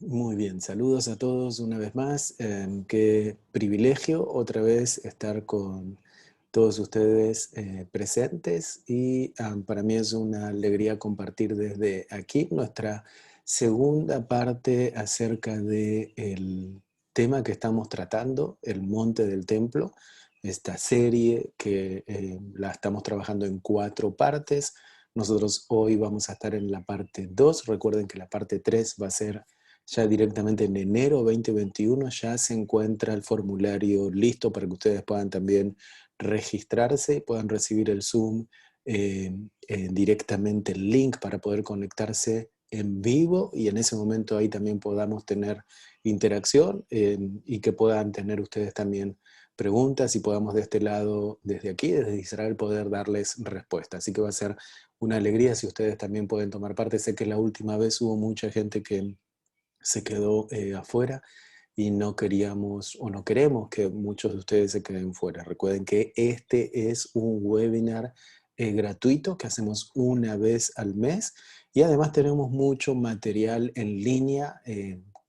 Muy bien, saludos a todos una vez más. Qué privilegio otra vez estar con todos ustedes presentes y para mí es una alegría compartir desde aquí nuestra segunda parte acerca del tema que estamos tratando, el Monte del Templo, esta serie que la estamos trabajando en 4 partes. Nosotros hoy vamos a estar en la parte 2. Recuerden que la parte 3 va a ser ya directamente en enero 2021. Ya se encuentra el formulario listo para que ustedes puedan también registrarse, puedan recibir el Zoom, directamente el link para poder conectarse en vivo y en ese momento ahí también podamos tener interacción, y que puedan tener ustedes también preguntas y podamos de este lado, desde aquí, desde Israel, poder darles respuesta. Así que va a ser una alegría si ustedes también pueden tomar parte. Sé que la última vez hubo mucha gente que se quedó afuera y no queríamos o no queremos que muchos de ustedes se queden fuera. Recuerden que este es un webinar gratuito que hacemos una vez al mes y además tenemos mucho material en línea,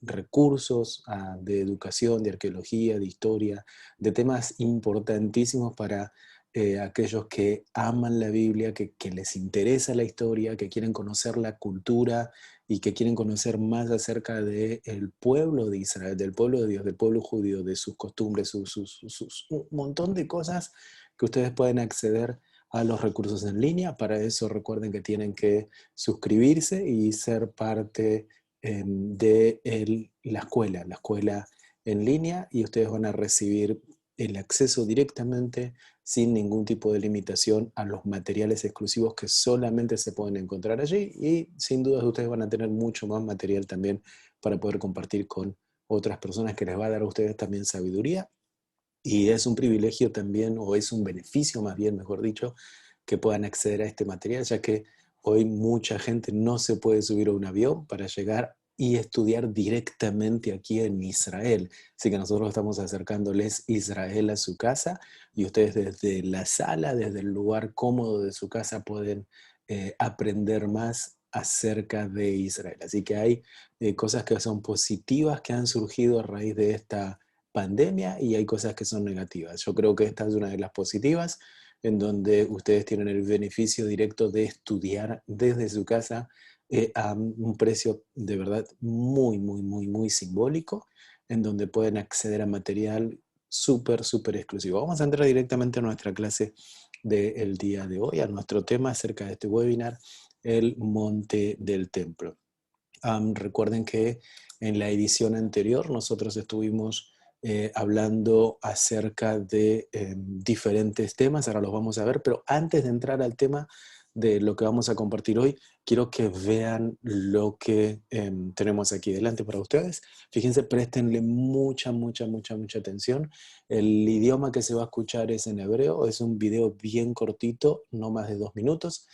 recursos de educación, de arqueología, de historia, de temas importantísimos para aquellos que aman la Biblia, que les interesa la historia, que quieren conocer la cultura y que quieren conocer más acerca del pueblo de Israel, del pueblo de Dios, del pueblo judío, de sus costumbres, un montón de cosas que ustedes pueden acceder a los recursos en línea. Para eso recuerden que tienen que suscribirse y ser parte de la escuela en línea, y ustedes van a recibir el acceso directamente sin ningún tipo de limitación a los materiales exclusivos que solamente se pueden encontrar allí, y sin duda ustedes van a tener mucho más material también para poder compartir con otras personas, que les va a dar a ustedes también sabiduría. Y es un privilegio también, o es un beneficio más bien, mejor dicho, que puedan acceder a este material, ya que hoy mucha gente no se puede subir a un avión para llegar y estudiar directamente aquí en Israel. Así que nosotros estamos acercándoles Israel a su casa, y ustedes desde la sala, desde el lugar cómodo de su casa, pueden aprender más acerca de Israel. Así que hay cosas que son positivas que han surgido a raíz de esta pandemia, y hay cosas que son negativas. Yo creo que esta es una de las positivas, en donde ustedes tienen el beneficio directo de estudiar desde su casa, a un precio de verdad muy, muy, muy, muy simbólico, en donde pueden acceder a material súper, súper exclusivo. Vamos a entrar directamente a nuestra clase del día de hoy, a nuestro tema acerca de este webinar, el Monte del Templo. Recuerden que en la edición anterior nosotros estuvimos hablando acerca de diferentes temas. Ahora los vamos a ver, pero antes de entrar al tema de lo que vamos a compartir hoy, quiero que vean lo que tenemos aquí delante para ustedes. Fíjense, préstenle mucha, mucha, mucha, mucha atención. El idioma que se va a escuchar es en hebreo. Es un video bien cortito, no más de 2 minutos.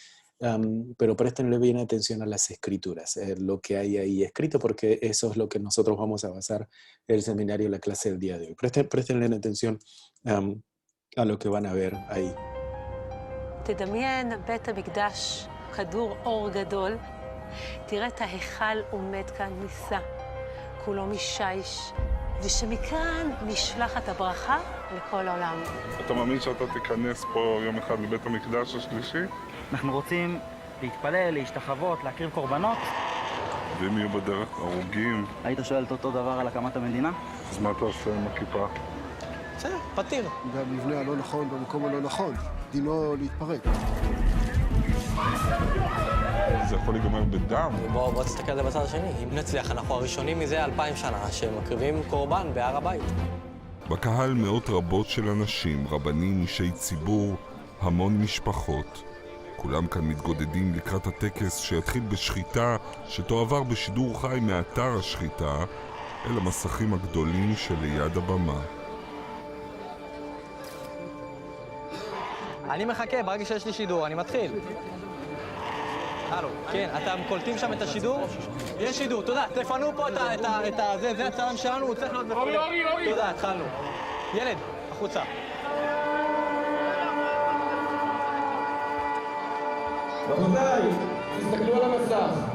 Pero préstenle bien atención a las escrituras, lo que hay ahí escrito, porque eso es lo que nosotros vamos a basar el seminario, la clase del día de hoy. Préstenle atención a lo que van a ver ahí. תדמיין בית המקדש, כדור אור גדול, תראה את ההיכל עומד כאן נישא, כולו משיש, ושמכאן נשלחת הברכה לכל העולם. אתה מאמין שאתה תיכנס פה יום אחד לבית המקדש השלישי? אנחנו רוצים להתפלל, להשתחוות, להקריב קורבנות. ואם יהיו בדרך הרוגים? היית שואל את אותו דבר על הקמת המדינה? אז מה אתה עושה עם הכיפה? בסדר, פתיר. זה המבנה הלא נכון במקום הלא נכון. דינו להתפרק. זה יכול להיגמר בדם. בוא תסתכל על זה בצד השני. אם נצליח, אנחנו הראשונים מזה 2000 שנה שמקריבים קורבן בהר הבית. בקהל מאות רבות של אנשים, רבנים, אישי ציבור, המון משפחות. כולם כאן מתגודדים לקראת הטקס שיתחיל בשחיטה שתועבר בשידור חי מאתר השחיטה אל המסכים הגדולים שליד הבמה. אני מחכה, ברגע שיש לי שידור, אני מתחיל. הלו, כן, אתם קולטים שם את השידור? יש שידור, תודה, תפנו פה את זה, זה הצלם שלנו, הוא צריך להיות בפולק. תודה, התחלנו. ילד, החוצה. רבותיי, תסתכלו על המסך.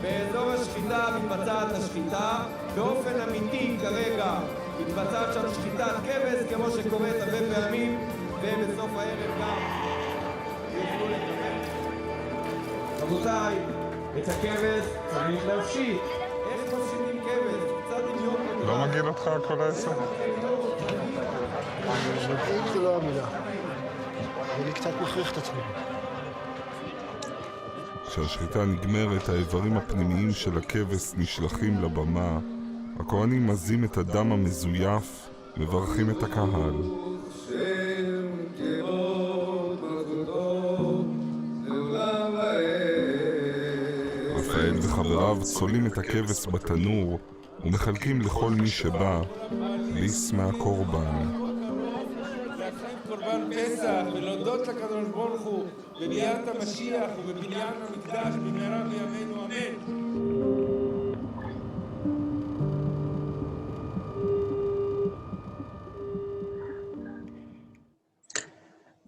באזור השחיטה מתבצעת השחיטה, באופן אמיתי כרגע מתבצעת שם שחיטת כבש, כמו שקורית הרבה פעמים, ובסוף הערב גם יוכלו לקבל. רבותיי, את הכבש צריך להפשיט. איך מפשיטים כבש? קצת דמיון. לא מגעיל אותך כל העשר? מגעיל זה לא המילה. אני קצת מכריח את עצמי. כשהשחיטה נגמרת, האיברים הפנימיים של הכבש נשלחים לבמה. הכהנים מזים את הדם המזויף, מברכים את הקהל. רפאל וחבריו צולים את הכבש בתנור ומחלקים לכל מי שבא ליס מהקורבן. קורבן פסח ולהודות לקדוש ברוך הוא בביאת המשיח ובבניין המקדש במהרה בימינו אמן.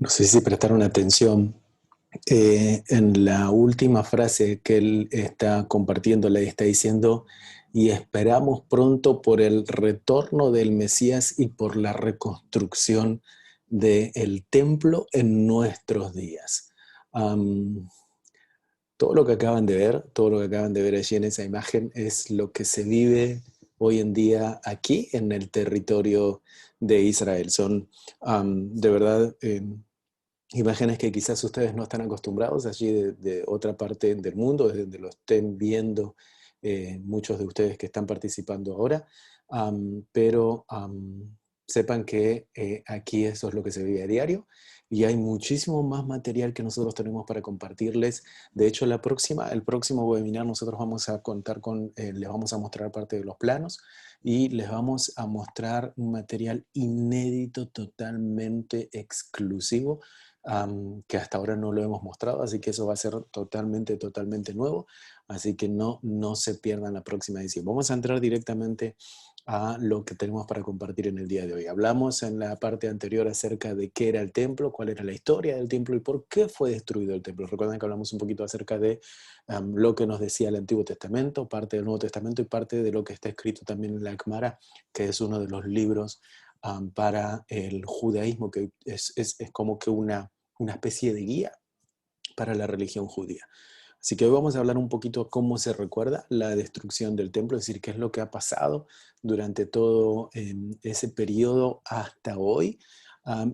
No sé si prestaron atención en la última frase que él está compartiendo, le está diciendo: y esperamos pronto por el retorno del Mesías y por la reconstrucción del templo en nuestros días. Todo lo que acaban de ver allí en esa imagen es lo que se vive hoy en día aquí en el territorio de Israel. Son de verdad imágenes que quizás ustedes no están acostumbrados allí de otra parte del mundo, desde donde lo estén viendo muchos de ustedes que están participando ahora, pero sepan que aquí eso es lo que se vive a diario y hay muchísimo más material que nosotros tenemos para compartirles. De hecho, el próximo webinar nosotros vamos a contar con, les vamos a mostrar parte de los planos y les vamos a mostrar un material inédito, totalmente exclusivo, que hasta ahora no lo hemos mostrado, así que eso va a ser totalmente nuevo, así que no se pierdan la próxima edición. Vamos a entrar directamente a lo que tenemos para compartir en el día de hoy. Hablamos en la parte anterior acerca de qué era el templo, cuál era la historia del templo y por qué fue destruido el templo. Recuerden que hablamos un poquito acerca de lo que nos decía el Antiguo Testamento, parte del Nuevo Testamento y parte de lo que está escrito también en la Gemara, que es uno de los libros para el judaísmo, que es como que una especie de guía para la religión judía. Así que hoy vamos a hablar un poquito cómo se recuerda la destrucción del templo, es decir, qué es lo que ha pasado durante todo ese periodo hasta hoy,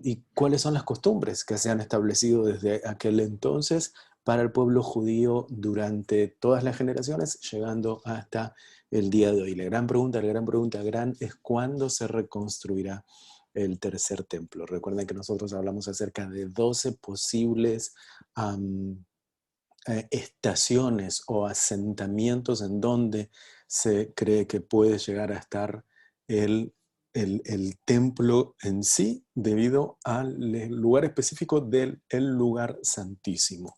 y cuáles son las costumbres que se han establecido desde aquel entonces para el pueblo judío durante todas las generaciones, llegando hasta el día de hoy. La gran pregunta es cuándo se reconstruirá el tercer templo. Recuerden que nosotros hablamos acerca de 12 posibles estaciones o asentamientos en donde se cree que puede llegar a estar el templo en sí, debido al lugar específico del lugar santísimo.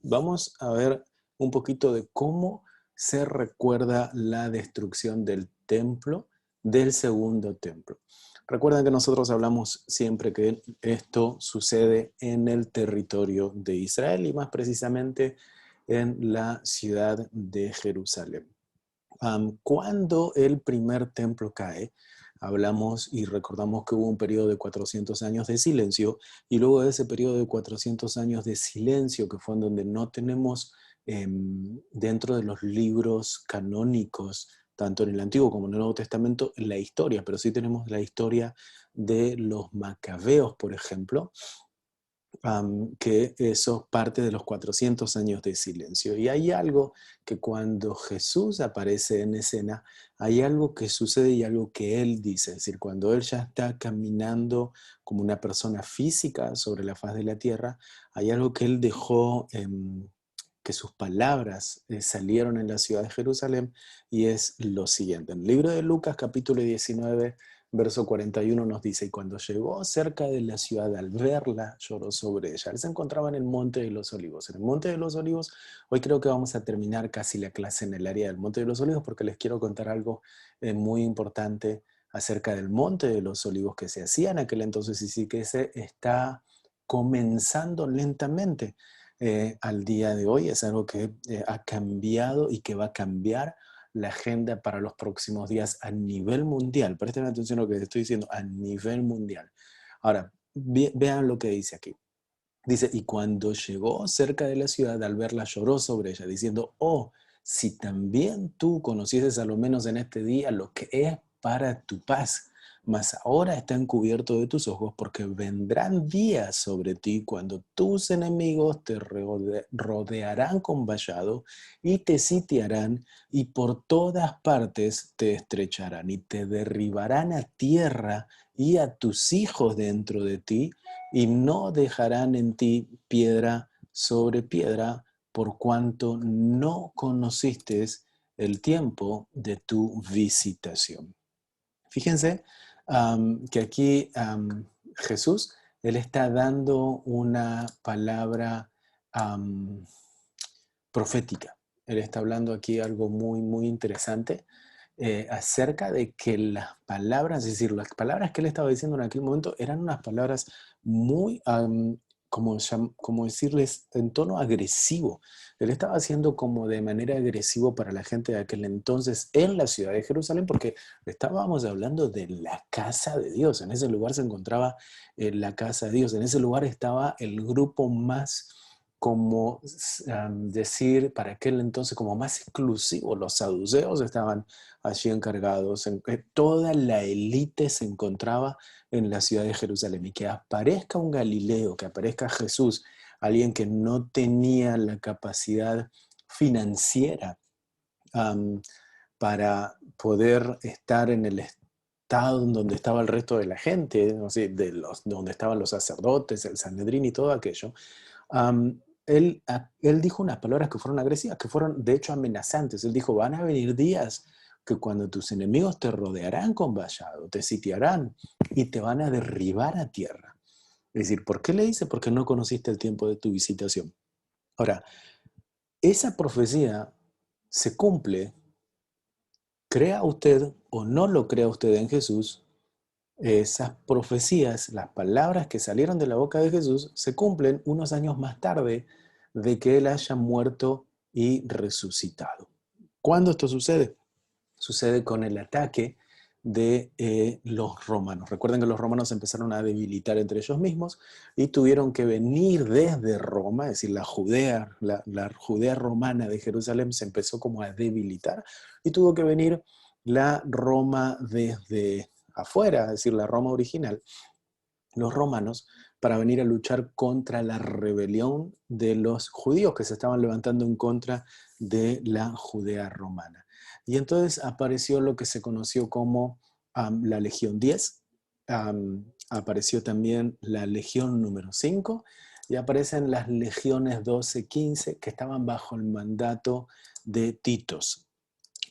Vamos a ver un poquito de cómo se recuerda la destrucción del templo, del segundo templo. Recuerden que nosotros hablamos siempre que esto sucede en el territorio de Israel y más precisamente en la ciudad de Jerusalén. Cuando el primer templo cae, hablamos y recordamos que hubo un periodo de 400 años de silencio, y luego de ese periodo de 400 años de silencio, que fue en donde no tenemos dentro de los libros canónicos, tanto en el Antiguo como en el Nuevo Testamento, la historia, pero sí tenemos la historia de los macabeos, por ejemplo, que eso parte de los 400 años de silencio. Y hay algo que cuando Jesús aparece en escena, hay algo que sucede y algo que Él dice. Es decir, cuando Él ya está caminando como una persona física sobre la faz de la tierra, hay algo que Él dejó, que sus palabras salieron en la ciudad de Jerusalén, y es lo siguiente. En el libro de Lucas, capítulo 19, verso 41 nos dice: y cuando llegó cerca de la ciudad, al verla, lloró sobre ella. Él se encontraba en el Monte de los Olivos. En el Monte de los Olivos, hoy creo que vamos a terminar casi la clase en el área del Monte de los Olivos, porque les quiero contar algo muy importante acerca del Monte de los Olivos que se hacía en aquel entonces, y sí que se está comenzando lentamente al día de hoy, es algo que ha cambiado y que va a cambiar la agenda para los próximos días a nivel mundial. Presten atención a lo que estoy diciendo, a nivel mundial. Ahora, vean lo que dice aquí. Dice, y cuando llegó cerca de la ciudad, al verla lloró sobre ella, diciendo, oh, si también tú conocieses a lo menos en este día lo que es para tu paz, mas ahora está encubierto de tus ojos, porque vendrán días sobre ti cuando tus enemigos te rodearán con vallado y te sitiarán y por todas partes te estrecharán y te derribarán a tierra y a tus hijos dentro de ti y no dejarán en ti piedra sobre piedra por cuanto no conociste el tiempo de tu visitación. Fíjense que aquí Jesús, él está dando una palabra profética. Él está hablando aquí algo muy, muy interesante acerca de que las palabras, es decir, las palabras que él estaba diciendo en aquel momento eran unas palabras muy, como decirles, en tono agresivo. Él estaba haciendo como de manera agresiva para la gente de aquel entonces en la ciudad de Jerusalén, porque estábamos hablando de la casa de Dios. En ese lugar se encontraba la casa de Dios. En ese lugar estaba el grupo más, como decir, para aquel entonces, como más exclusivo. Los saduceos estaban allí encargados. Toda la élite se encontraba en la ciudad de Jerusalén. Y que aparezca un Galileo, que aparezca Jesús, alguien que no tenía la capacidad financiera para poder estar en el estado donde estaba el resto de la gente, no sé, donde estaban los sacerdotes, el Sanedrín y todo aquello. Él dijo unas palabras que fueron agresivas, que fueron de hecho amenazantes. Él dijo, van a venir días que cuando tus enemigos te rodearán con vallado, te sitiarán y te van a derribar a tierra. Es decir, ¿por qué le dice? Porque no conociste el tiempo de tu visitación. Ahora, esa profecía se cumple, crea usted o no lo crea usted en Jesús, esas profecías, las palabras que salieron de la boca de Jesús, se cumplen unos años más tarde de que Él haya muerto y resucitado. ¿Cuándo esto sucede? Sucede con el ataque de los romanos. Recuerden que los romanos empezaron a debilitar entre ellos mismos y tuvieron que venir desde Roma, es decir, la Judea romana de Jerusalén se empezó como a debilitar y tuvo que venir la Roma desde afuera, es decir, la Roma original, los romanos, para venir a luchar contra la rebelión de los judíos que se estaban levantando en contra de la Judea romana. Y entonces apareció lo que se conoció como la Legión 10, apareció también la Legión número 5 y aparecen las Legiones 12, 15 que estaban bajo el mandato de Titos.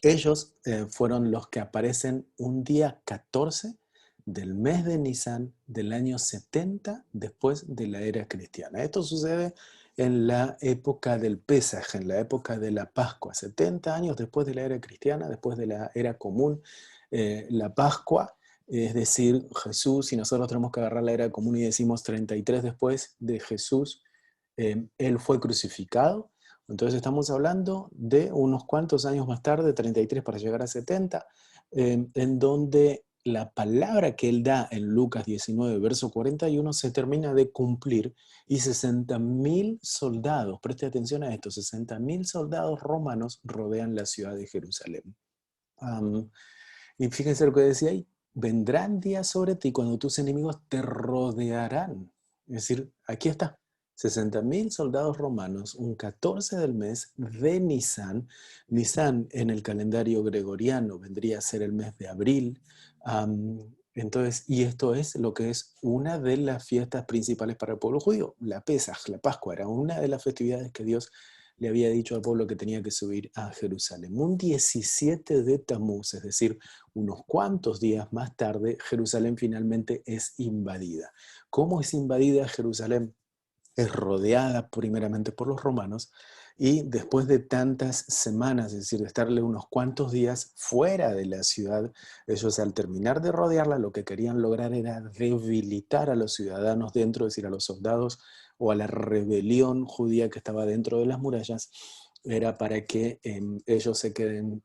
Ellos fueron los que aparecen un día 14 del mes de Nisan del año 70 después de la era cristiana. Esto sucede en la época del Pesaj, en la época de la Pascua, 70 años después de la era cristiana, después de la era común, la Pascua, es decir, Jesús, si nosotros tenemos que agarrar la era común y decimos 33 después de Jesús, Él fue crucificado. Entonces estamos hablando de unos cuantos años más tarde, 33 para llegar a 70, en donde la palabra que él da en Lucas 19, verso 41, se termina de cumplir y 60.000 soldados, preste atención a esto, 60.000 soldados romanos rodean la ciudad de Jerusalén. Y fíjense lo que decía ahí, vendrán días sobre ti cuando tus enemigos te rodearán. Es decir, aquí está. 60.000 soldados romanos, un 14 del mes de Nisan. Nisan en el calendario gregoriano vendría a ser el mes de abril. Entonces, y esto es lo que es una de las fiestas principales para el pueblo judío. La Pesaj, la Pascua, era una de las festividades que Dios le había dicho al pueblo que tenía que subir a Jerusalén. Un 17 de Tamuz, es decir, unos cuantos días más tarde, Jerusalén finalmente es invadida. ¿Cómo es invadida Jerusalén? Es rodeada primeramente por los romanos y después de tantas semanas, es decir, de estarle unos cuantos días fuera de la ciudad, ellos al terminar de rodearla lo que querían lograr era debilitar a los ciudadanos dentro, es decir, a los soldados o a la rebelión judía que estaba dentro de las murallas, era para que ellos se queden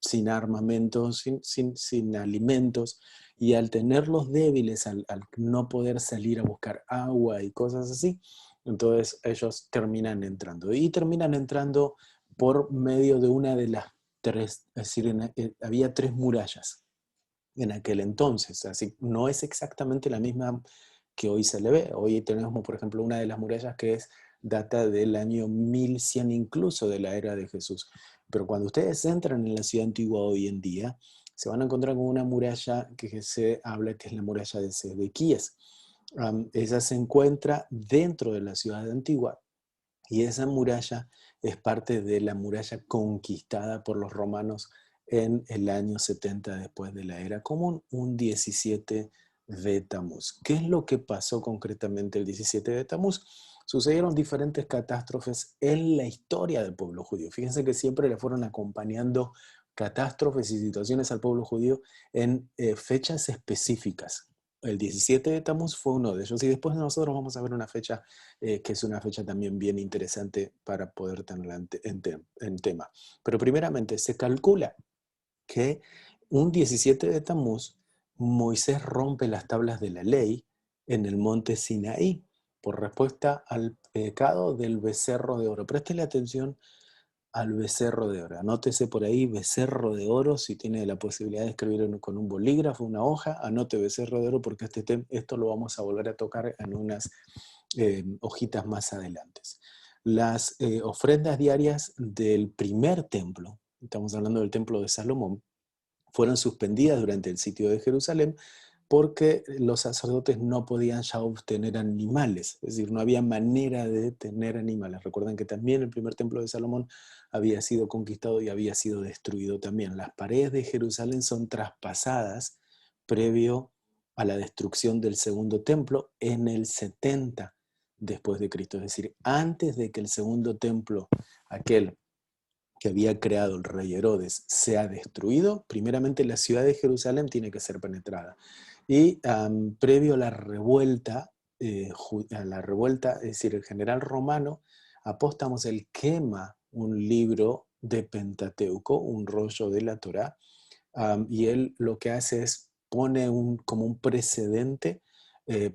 sin armamentos, sin alimentos, y al tenerlos débiles, al no poder salir a buscar agua y cosas así, entonces ellos terminan entrando. Y terminan entrando por medio de una de las tres, es decir, había 3 murallas en aquel entonces, así no es exactamente la misma que hoy se le ve. Hoy tenemos, por ejemplo, una de las murallas que data del año 1100 incluso de la era de Jesús. Pero cuando ustedes entran en la ciudad antigua hoy en día, se van a encontrar con una muralla que se habla que es la muralla de Sedequías. Esa se encuentra dentro de la ciudad antigua, y esa muralla es parte de la muralla conquistada por los romanos en el año 70 después de la era común, un 17 de Tamuz. ¿Qué es lo que pasó concretamente el 17 de Tamuz? Sucedieron diferentes catástrofes en la historia del pueblo judío. Fíjense que siempre le fueron acompañando catástrofes y situaciones al pueblo judío en fechas específicas. El 17 de Tamuz fue uno de ellos, y después nosotros vamos a ver una fecha que es una fecha también bien interesante para poder tenerla en tema. Pero primeramente se calcula que un 17 de Tamuz Moisés rompe las tablas de la ley en el monte Sinaí por respuesta al pecado del becerro de oro. Préstele atención al becerro de oro. Anótese por ahí becerro de oro, si tiene la posibilidad de escribir con un bolígrafo, una hoja, anote becerro de oro, porque esto lo vamos a volver a tocar en unas hojitas más adelante. Las ofrendas diarias del primer templo, estamos hablando del templo de Salomón, fueron suspendidas durante el sitio de Jerusalén porque los sacerdotes no podían ya obtener animales, es decir, no había manera de tener animales. Recuerden que también el primer templo de Salomón había sido conquistado y había sido destruido también. Las paredes de Jerusalén son traspasadas previo a la destrucción del segundo templo en el 70 después de Cristo, es decir, antes de que el segundo templo, aquel que había creado el rey Herodes, sea destruido, primeramente la ciudad de Jerusalén tiene que ser penetrada. Y previo a la revuelta, es decir, el general romano Apóstamos, él quema un libro de Pentateuco, un rollo de la Torá, y él lo que hace es pone como un precedente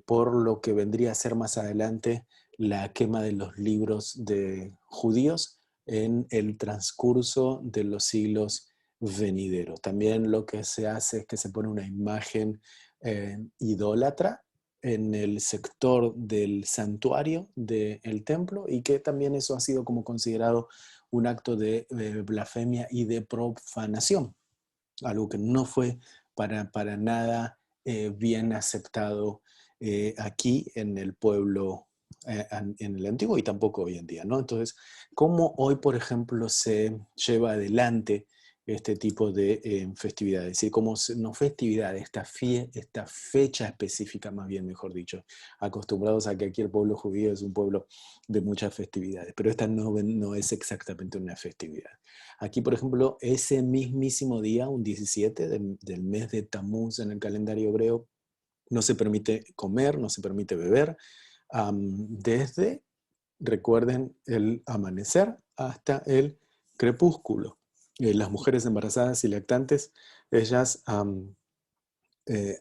por lo que vendría a ser más adelante la quema de los libros de judíos en el transcurso de los siglos venideros. También lo que se hace es que se pone una imagen idólatra en el sector del santuario del templo, y que también eso ha sido como considerado un acto de blasfemia y de profanación, algo que no fue para nada bien aceptado aquí en el pueblo, en el antiguo, y tampoco hoy en día, ¿no? Entonces, ¿cómo hoy, por ejemplo, se lleva adelante este tipo de festividades? Es decir, como no festividad, esta fecha específica, más bien, mejor dicho, acostumbrados a que aquí el pueblo judío es un pueblo de muchas festividades, pero esta no es exactamente una festividad. Aquí, por ejemplo, ese mismísimo día, un 17 del mes de Tamuz en el calendario hebreo, no se permite comer, no se permite beber, desde, recuerden, el amanecer hasta el crepúsculo. Las mujeres embarazadas y lactantes, ellas,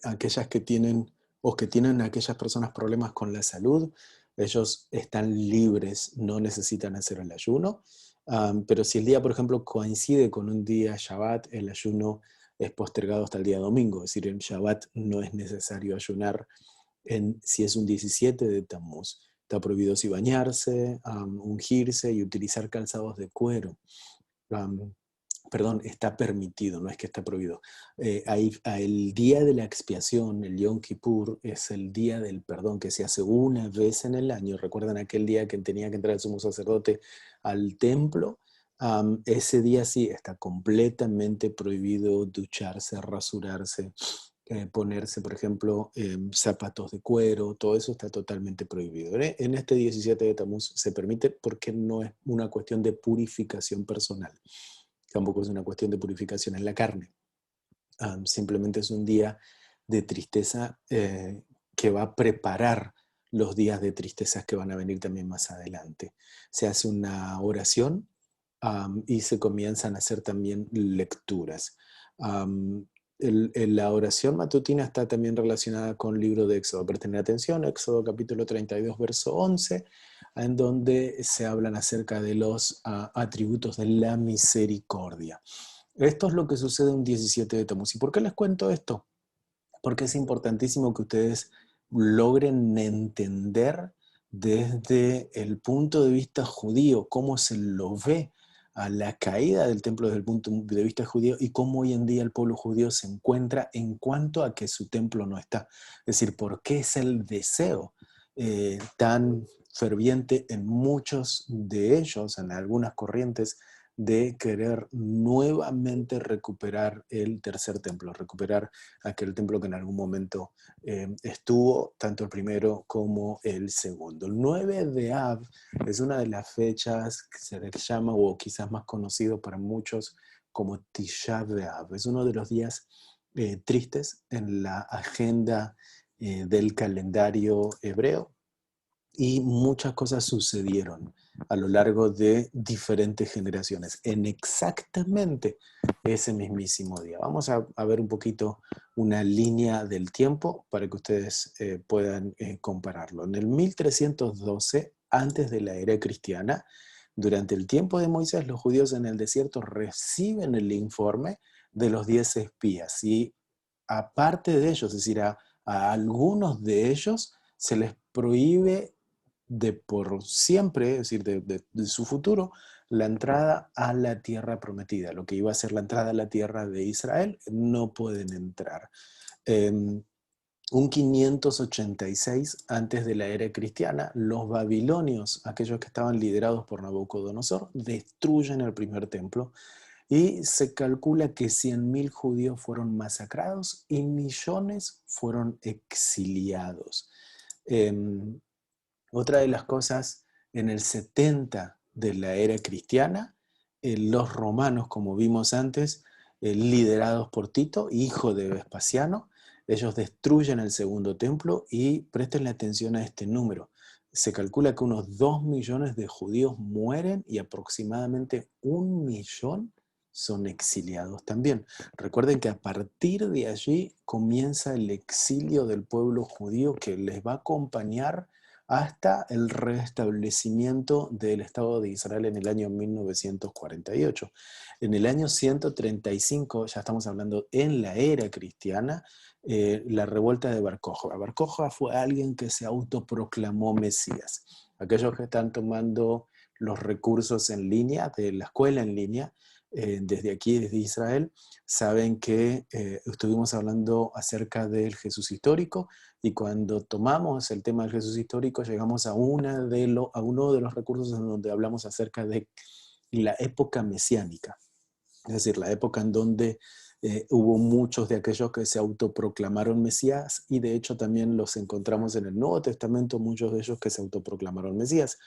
aquellas que tienen o que tienen aquellas personas problemas con la salud, ellos están libres, no necesitan hacer el ayuno. Pero si el día, por ejemplo, coincide con un día Shabbat, el ayuno es postergado hasta el día domingo. Es decir, en Shabbat no es necesario ayunar si es un 17 de Tamuz. Está prohibido si bañarse, ungirse y utilizar calzados de cuero. Perdón, está permitido, no es que está prohibido. El día de la expiación, el Yom Kippur, es el día del perdón que se hace una vez en el año. ¿Recuerdan aquel día que tenía que entrar el sumo sacerdote al templo? Ese día sí está completamente prohibido ducharse, rasurarse, ponerse, por ejemplo, zapatos de cuero. Todo eso está totalmente prohibido. En este 17 de Tamuz se permite porque no es una cuestión de purificación personal. Tampoco es una cuestión de purificación en la carne. Simplemente es un día de tristeza que va a preparar los días de tristezas que van a venir también más adelante. Se hace una oración y se comienzan a hacer también lecturas. La oración matutina está también relacionada con el libro de Éxodo. Presten atención, Éxodo capítulo 32, verso 11, en donde se hablan acerca de los atributos de la misericordia. Esto es lo que sucede un 17 de Tamuz. ¿Y por qué les cuento esto? Porque es importantísimo que ustedes logren entender desde el punto de vista judío cómo se lo ve a la caída del templo desde el punto de vista judío y cómo hoy en día el pueblo judío se encuentra en cuanto a que su templo no está. Es decir, por qué es el deseo tan ferviente en muchos de ellos, en algunas corrientes, de querer nuevamente recuperar el tercer templo, recuperar aquel templo que en algún momento estuvo, tanto el primero como el segundo. El 9 de Av es una de las fechas que se les llama, o quizás más conocido para muchos, como Tisha B'Av. Es uno de los días tristes en la agenda del calendario hebreo, y muchas cosas sucedieron a lo largo de diferentes generaciones en exactamente ese mismísimo día. Vamos a ver un poquito una línea del tiempo para que ustedes puedan compararlo. En el 1312, antes de la era cristiana, durante el tiempo de Moisés, los judíos en el desierto reciben el informe de los 10 espías, y aparte de ellos, es decir, a algunos de ellos se les prohíbe de por siempre, es decir, de su futuro, la entrada a la tierra prometida. Lo que iba a ser la entrada a la tierra de Israel, no pueden entrar. Un 586 antes de la era cristiana, los babilonios, aquellos que estaban liderados por Nabucodonosor, destruyen el primer templo, y se calcula que 100.000 judíos fueron masacrados y millones fueron exiliados. Otra de las cosas, en el 70 de la era cristiana, los romanos, como vimos antes, liderados por Tito, hijo de Vespasiano, ellos destruyen el segundo templo, y presten atención a este número. Se calcula que unos 2 millones de judíos mueren y aproximadamente 1 millón son exiliados también. Recuerden que a partir de allí comienza el exilio del pueblo judío, que les va a acompañar hasta el restablecimiento del Estado de Israel en el año 1948. En el año 135, ya estamos hablando en la era cristiana, la revuelta de Bar Kokhba. Bar Kokhba fue alguien que se autoproclamó Mesías. Aquellos que están tomando los recursos en línea, de la escuela en línea, desde aquí, desde Israel, saben que estuvimos hablando acerca del Jesús histórico, y cuando tomamos el tema del Jesús histórico llegamos a uno de los recursos en donde hablamos acerca de la época mesiánica, es decir, la época en donde hubo muchos de aquellos que se autoproclamaron Mesías, y de hecho también los encontramos en el Nuevo Testamento, muchos de ellos que se autoproclamaron Mesías.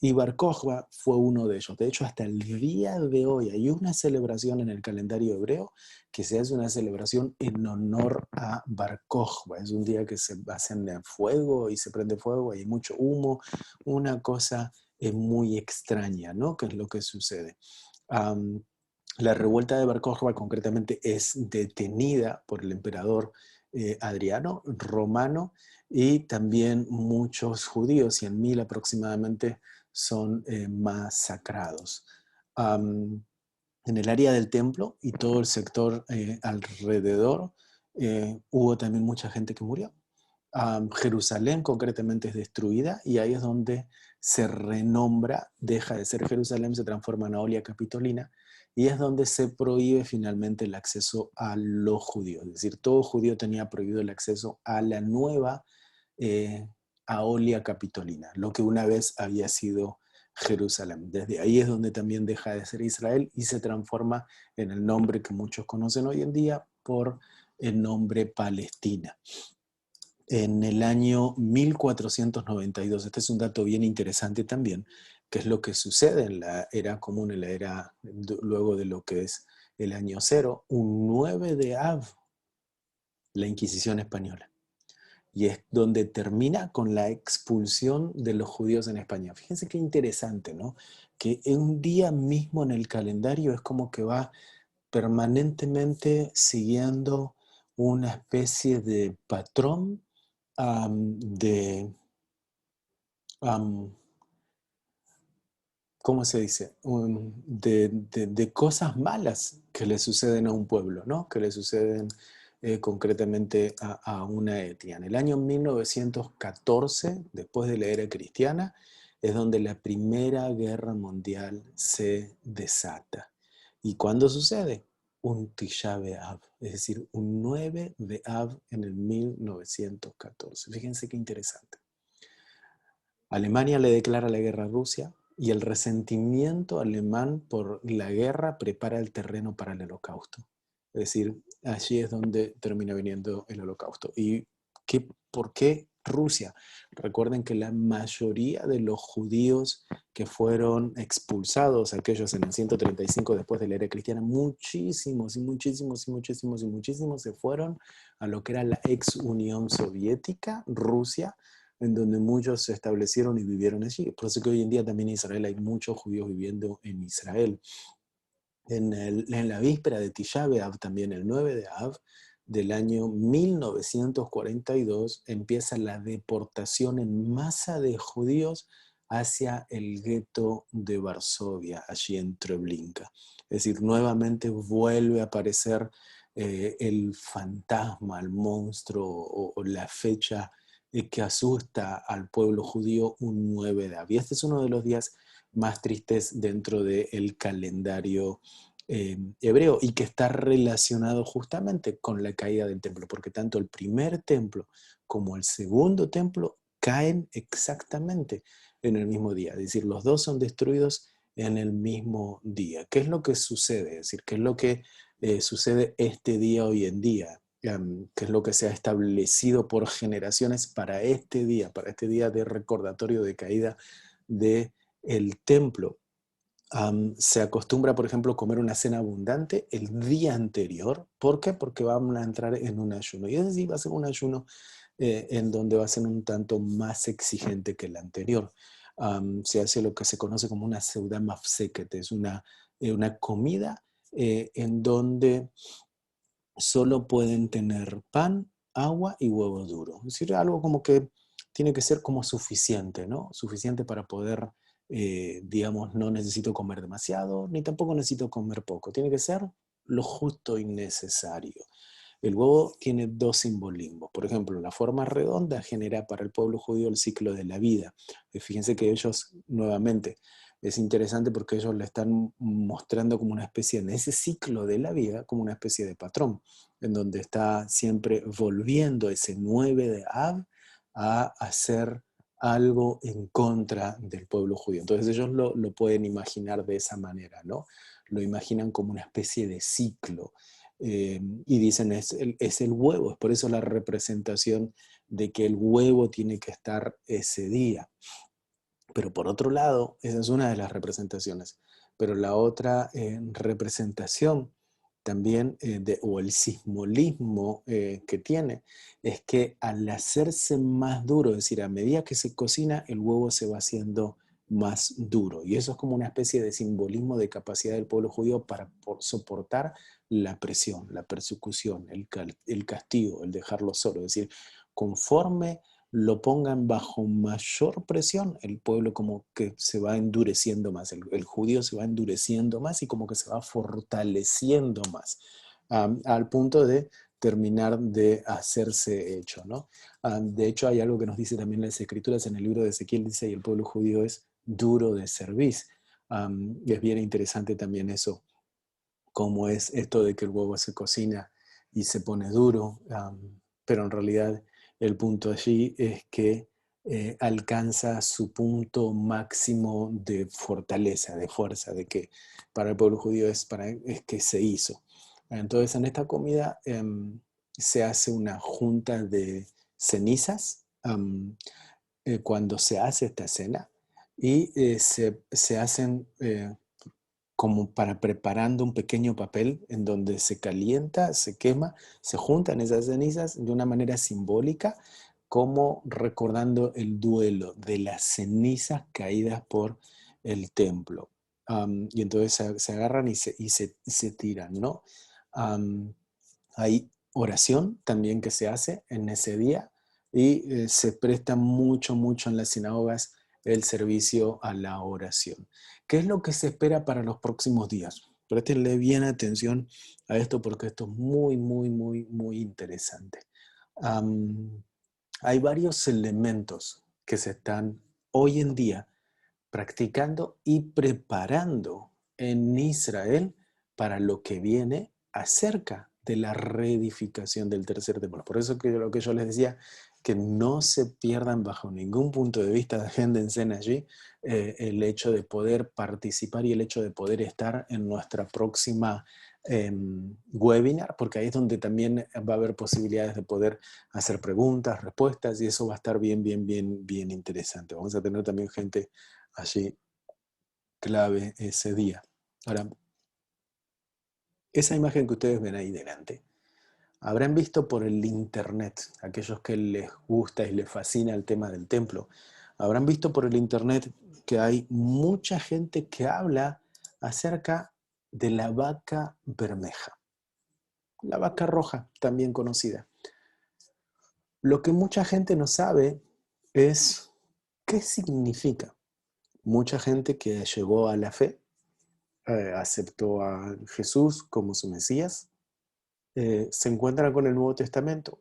Y Bar Kokhba fue uno de ellos. De hecho, hasta el día de hoy hay una celebración en el calendario hebreo que se hace una celebración en honor a Bar Kokhba. Es un día que se hacen fuego y se prende fuego, hay mucho humo, una cosa muy extraña, ¿no? ¿Qué es lo que sucede? La revuelta de Bar Kokhba concretamente es detenida por el emperador Adriano, romano, y también muchos judíos, 100.000 aproximadamente, son masacrados. En el área del templo y todo el sector alrededor hubo también mucha gente que murió. Jerusalén concretamente es destruida, y ahí es donde se renombra, deja de ser Jerusalén, se transforma en Aolia Capitolina, y es donde se prohíbe finalmente el acceso a los judíos. Es decir, todo judío tenía prohibido el acceso a la nueva Aolia Capitolina, lo que una vez había sido Jerusalén. Desde ahí es donde también deja de ser Israel y se transforma en el nombre que muchos conocen hoy en día por el nombre Palestina. En el año 1492, este es un dato bien interesante también, que es lo que sucede en la era común, en la era luego de lo que es el año cero, un 9 de Av, la Inquisición española. y es donde termina con la expulsión de los judíos en España. Fíjense qué interesante, ¿no? Que en un día mismo en el calendario es como que va permanentemente siguiendo una especie de patrón de, am, ¿cómo se dice? De cosas malas que le suceden a un pueblo, ¿no? Que le suceden concretamente a una etnia. En el año 1914, después de la era cristiana, es donde la Primera Guerra Mundial se desata. ¿Y cuándo sucede? Un Tisha B'Av, es decir, un 9 de Av en el 1914. Fíjense qué interesante. Alemania le declara la guerra a Rusia y el resentimiento alemán por la guerra prepara el terreno para el holocausto. Es decir, allí es donde termina viniendo el holocausto. ¿Y por qué Rusia? Recuerden que la mayoría de los judíos que fueron expulsados, aquellos en el 135 después de la era cristiana, muchísimos se fueron a lo que era la ex Unión Soviética, Rusia, en donde muchos se establecieron y vivieron allí. Por eso que hoy en día también en Israel hay muchos judíos viviendo en Israel. En la víspera de Tisha B'Av, también el 9 de Av del año 1942, empieza la deportación en masa de judíos hacia el gueto de Varsovia, allí en Treblinka. Es decir, nuevamente vuelve a aparecer el fantasma, el monstruo o la fecha que asusta al pueblo judío, un 9 de Av. Y este es uno de los días más tristes dentro del calendario hebreo y que está relacionado justamente con la caída del templo, porque tanto el primer templo como el segundo templo caen exactamente en el mismo día. Es decir, los dos son destruidos en el mismo día. ¿Qué es lo que sucede? Es decir, ¿qué es lo que sucede este día hoy en día? ¿Qué es lo que se ha establecido por generaciones para este día de recordatorio de caída del templo? Se acostumbra, por ejemplo, comer una cena abundante el día anterior. ¿Por qué? Porque van a entrar en un ayuno. Y es decir, va a ser un ayuno en donde va a ser un tanto más exigente que el anterior. Se hace lo que se conoce como una seuda mafseket, es una comida en donde solo pueden tener pan, agua y huevo duro. Es decir, algo como que tiene que ser como suficiente, ¿no? Suficiente para poder, digamos, no necesito comer demasiado, ni tampoco necesito comer poco. Tiene que ser lo justo y necesario. El huevo tiene dos simbolismos. Por ejemplo, la forma redonda genera para el pueblo judío el ciclo de la vida. Fíjense que ellos, nuevamente, es interesante porque ellos le están mostrando como una especie, en ese ciclo de la vida, como una especie de patrón, en donde está siempre volviendo ese 9 de Av a hacer algo en contra del pueblo judío. Entonces ellos lo pueden imaginar de esa manera, ¿no? Lo imaginan como una especie de ciclo. Y dicen, es el huevo, es por eso la representación de que el huevo tiene que estar ese día. Pero por otro lado, esa es una de las representaciones, pero la otra representación también, o el simbolismo que tiene, es que al hacerse más duro, es decir, a medida que se cocina, el huevo se va haciendo más duro. Y eso es como una especie de simbolismo de capacidad del pueblo judío para soportar la presión, la persecución, el castigo, el dejarlo solo. Es decir, conforme lo pongan bajo mayor presión, el pueblo como que se va endureciendo más, el judío se va endureciendo más y como que se va fortaleciendo más, al punto de terminar de hacerse hecho, ¿no? De hecho, hay algo que nos dice también las Escrituras en el libro de Ezequiel, dice, y el pueblo judío es duro de cerviz. Y es bien interesante también eso, cómo es esto de que el huevo se cocina y se pone duro, pero en realidad el punto allí es que alcanza su punto máximo de fortaleza, de fuerza, de que para el pueblo judío es que se hizo. Entonces en esta comida se hace una junta de cenizas cuando se hace esta cena y se hacen como para preparando un pequeño papel en donde se calienta, se quema, se juntan esas cenizas de una manera simbólica como recordando el duelo de las cenizas caídas por el templo. Y entonces se agarran y se tiran, ¿no? Hay oración también que se hace en ese día y se presta mucho, mucho en las sinagogas el servicio a la oración. ¿Qué es lo que se espera para los próximos días? Préstenle bien atención a esto porque esto es muy, muy, muy, muy interesante. Hay varios elementos que se están hoy en día practicando y preparando en Israel para lo que viene acerca de la reedificación del tercer templo. Por eso que lo que yo les decía, que no se pierdan bajo ningún punto de vista, agéndense allí, el hecho de poder participar y el hecho de poder estar en nuestra próxima webinar, porque ahí es donde también va a haber posibilidades de poder hacer preguntas, respuestas, y eso va a estar bien, bien, bien, bien interesante. Vamos a tener también gente allí clave ese día. Ahora, esa imagen que ustedes ven ahí delante, habrán visto por el internet, aquellos que les gusta y les fascina el tema del templo, habrán visto por el internet que hay mucha gente que habla acerca de la vaca bermeja, la vaca roja, también conocida. Lo que mucha gente no sabe es qué significa. Mucha gente que llegó a la fe, aceptó a Jesús como su Mesías, se encuentran con el Nuevo Testamento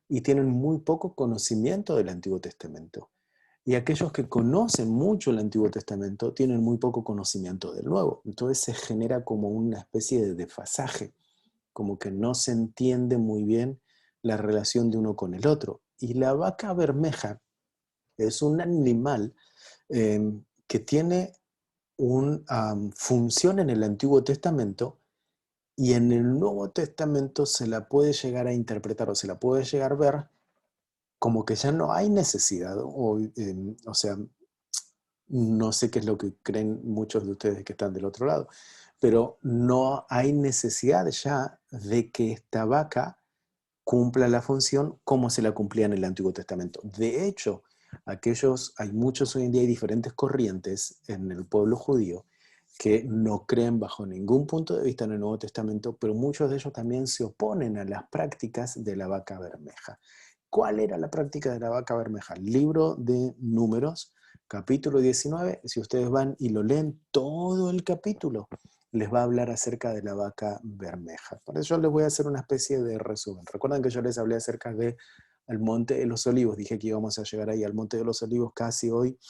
y tienen muy poco conocimiento del Antiguo Testamento. Y aquellos que conocen mucho el Antiguo Testamento tienen muy poco conocimiento del Nuevo. Entonces se genera como una especie de desfasaje, como que no se entiende muy bien la relación de uno con el otro. Y la vaca bermeja es un animal que tiene una función en el Antiguo Testamento y en el Nuevo Testamento se la puede llegar a interpretar o se la puede llegar a ver como que ya no hay necesidad, o sea, no sé qué es lo que creen muchos de ustedes que están del otro lado, pero no hay necesidad ya de que esta vaca cumpla la función como se la cumplía en el Antiguo Testamento. De hecho, hay muchos hoy en día, hay diferentes corrientes en el pueblo judío que no creen bajo ningún punto de vista en el Nuevo Testamento, pero muchos de ellos también se oponen a las prácticas de la vaca bermeja. ¿Cuál era la práctica de la vaca bermeja? Libro de Números, capítulo 19, si ustedes van y lo leen todo el capítulo, les va a hablar acerca de la vaca bermeja. Por eso les voy a hacer una especie de resumen. Recuerdan que yo les hablé acerca del Monte de los Olivos, dije que íbamos a llegar ahí al Monte de los Olivos casi hoy,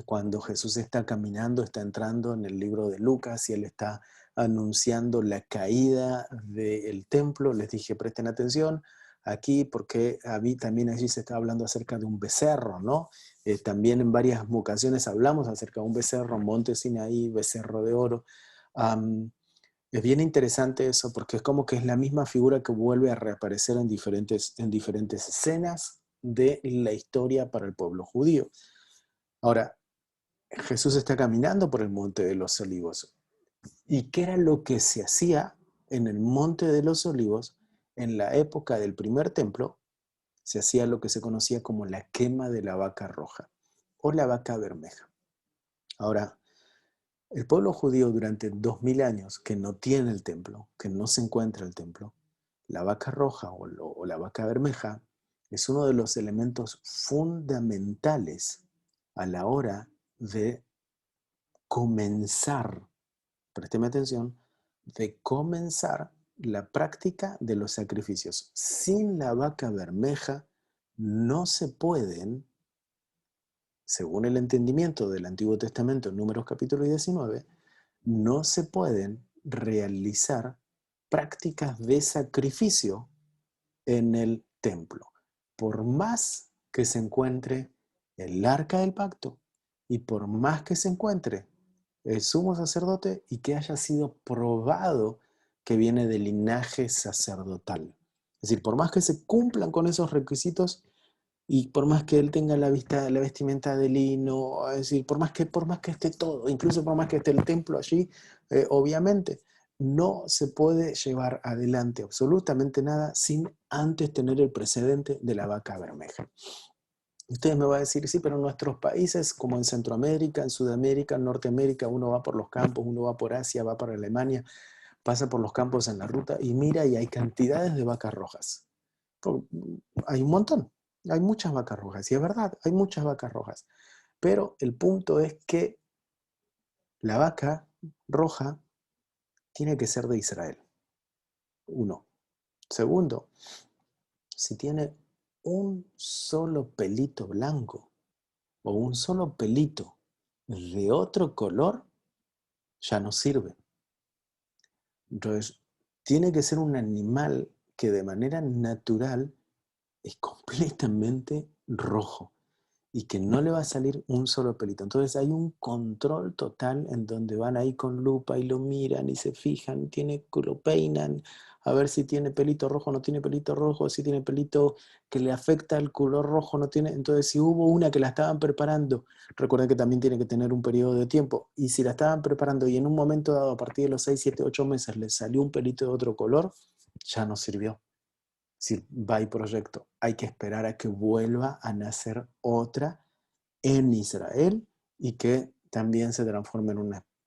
cuando Jesús está caminando, está entrando en el libro de Lucas y él está anunciando la caída del templo. Les dije, presten atención aquí porque también allí se está hablando acerca de un becerro, ¿no? También en varias ocasiones hablamos acerca de un becerro, Monte Sinaí, becerro de oro. Es bien interesante eso porque es como que es la misma figura que vuelve a reaparecer en diferentes escenas de la historia para el pueblo judío. Ahora, Jesús está caminando por el Monte de los Olivos. ¿Y qué era lo que se hacía en el Monte de los Olivos? En la época del primer templo, se hacía lo que se conocía como la quema de la vaca roja o la vaca bermeja. Ahora, el pueblo judío durante 2000 años que no tiene el templo, que no se encuentra el templo, la vaca roja o la vaca bermeja es uno de los elementos fundamentales a la hora de comenzar, présteme atención, de comenzar la práctica de los sacrificios. Sin la vaca bermeja no se pueden, según el entendimiento del Antiguo Testamento, en Números capítulo 19, no se pueden realizar prácticas de sacrificio en el templo. Por más que se encuentre el arca del pacto y por más que se encuentre el sumo sacerdote y que haya sido probado que viene del linaje sacerdotal. Es decir, por más que se cumplan con esos requisitos y por más que él tenga la vestimenta de lino, es decir, por más que esté todo, incluso por más que esté el templo allí, obviamente, no se puede llevar adelante absolutamente nada sin antes tener el precedente de la vaca bermeja. Ustedes me van a decir, sí, pero en nuestros países, como en Centroamérica, en Sudamérica, en Norteamérica, uno va por los campos, uno va por Asia, va para Alemania, pasa por los campos en la ruta y mira y hay cantidades de vacas rojas. Hay un montón, hay muchas vacas rojas, y es verdad, hay muchas vacas rojas. Pero el punto es que la vaca roja tiene que ser de Israel. Uno. Segundo, si tiene un solo pelito blanco o un solo pelito de otro color, ya no sirve. Entonces, tiene que ser un animal que de manera natural es completamente rojo y que no le va a salir un solo pelito. Entonces hay un control total en donde van ahí con lupa y lo miran y se fijan, lo peinan, a ver si tiene pelito rojo, no tiene pelito rojo, si tiene pelito que le afecta el color rojo, no tiene. Entonces si hubo una que la estaban preparando, recuerden que también tiene que tener un periodo de tiempo, y si la estaban preparando y en un momento dado, a partir de los 6, 7, 8 meses, le salió un pelito de otro color, ya no sirvió. Si va y proyecto, hay que esperar a que vuelva a nacer otra en Israel y que también se transforme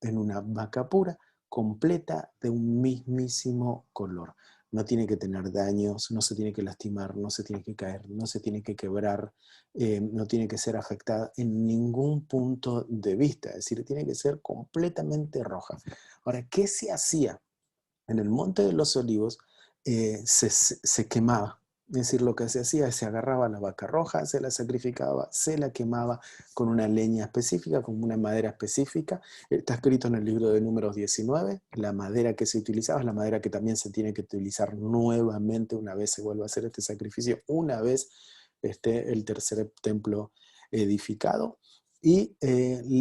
en una vaca pura, completa, de un mismísimo color. No tiene que tener daños, no se tiene que lastimar, no se tiene que caer, no se tiene que quebrar, no tiene que ser afectada en ningún punto de vista. Es decir, tiene que ser completamente roja. Ahora, ¿qué se hacía? En el Monte de los Olivos se quemaba. Es decir, lo que se hacía es se agarraba la vaca roja, se la sacrificaba, se la quemaba con una leña específica, con una madera específica. Está escrito en el libro de Números 19, la madera que se utilizaba es la madera que también se tiene que utilizar nuevamente una vez se vuelva a hacer este sacrificio, una vez esté el tercer templo edificado. Y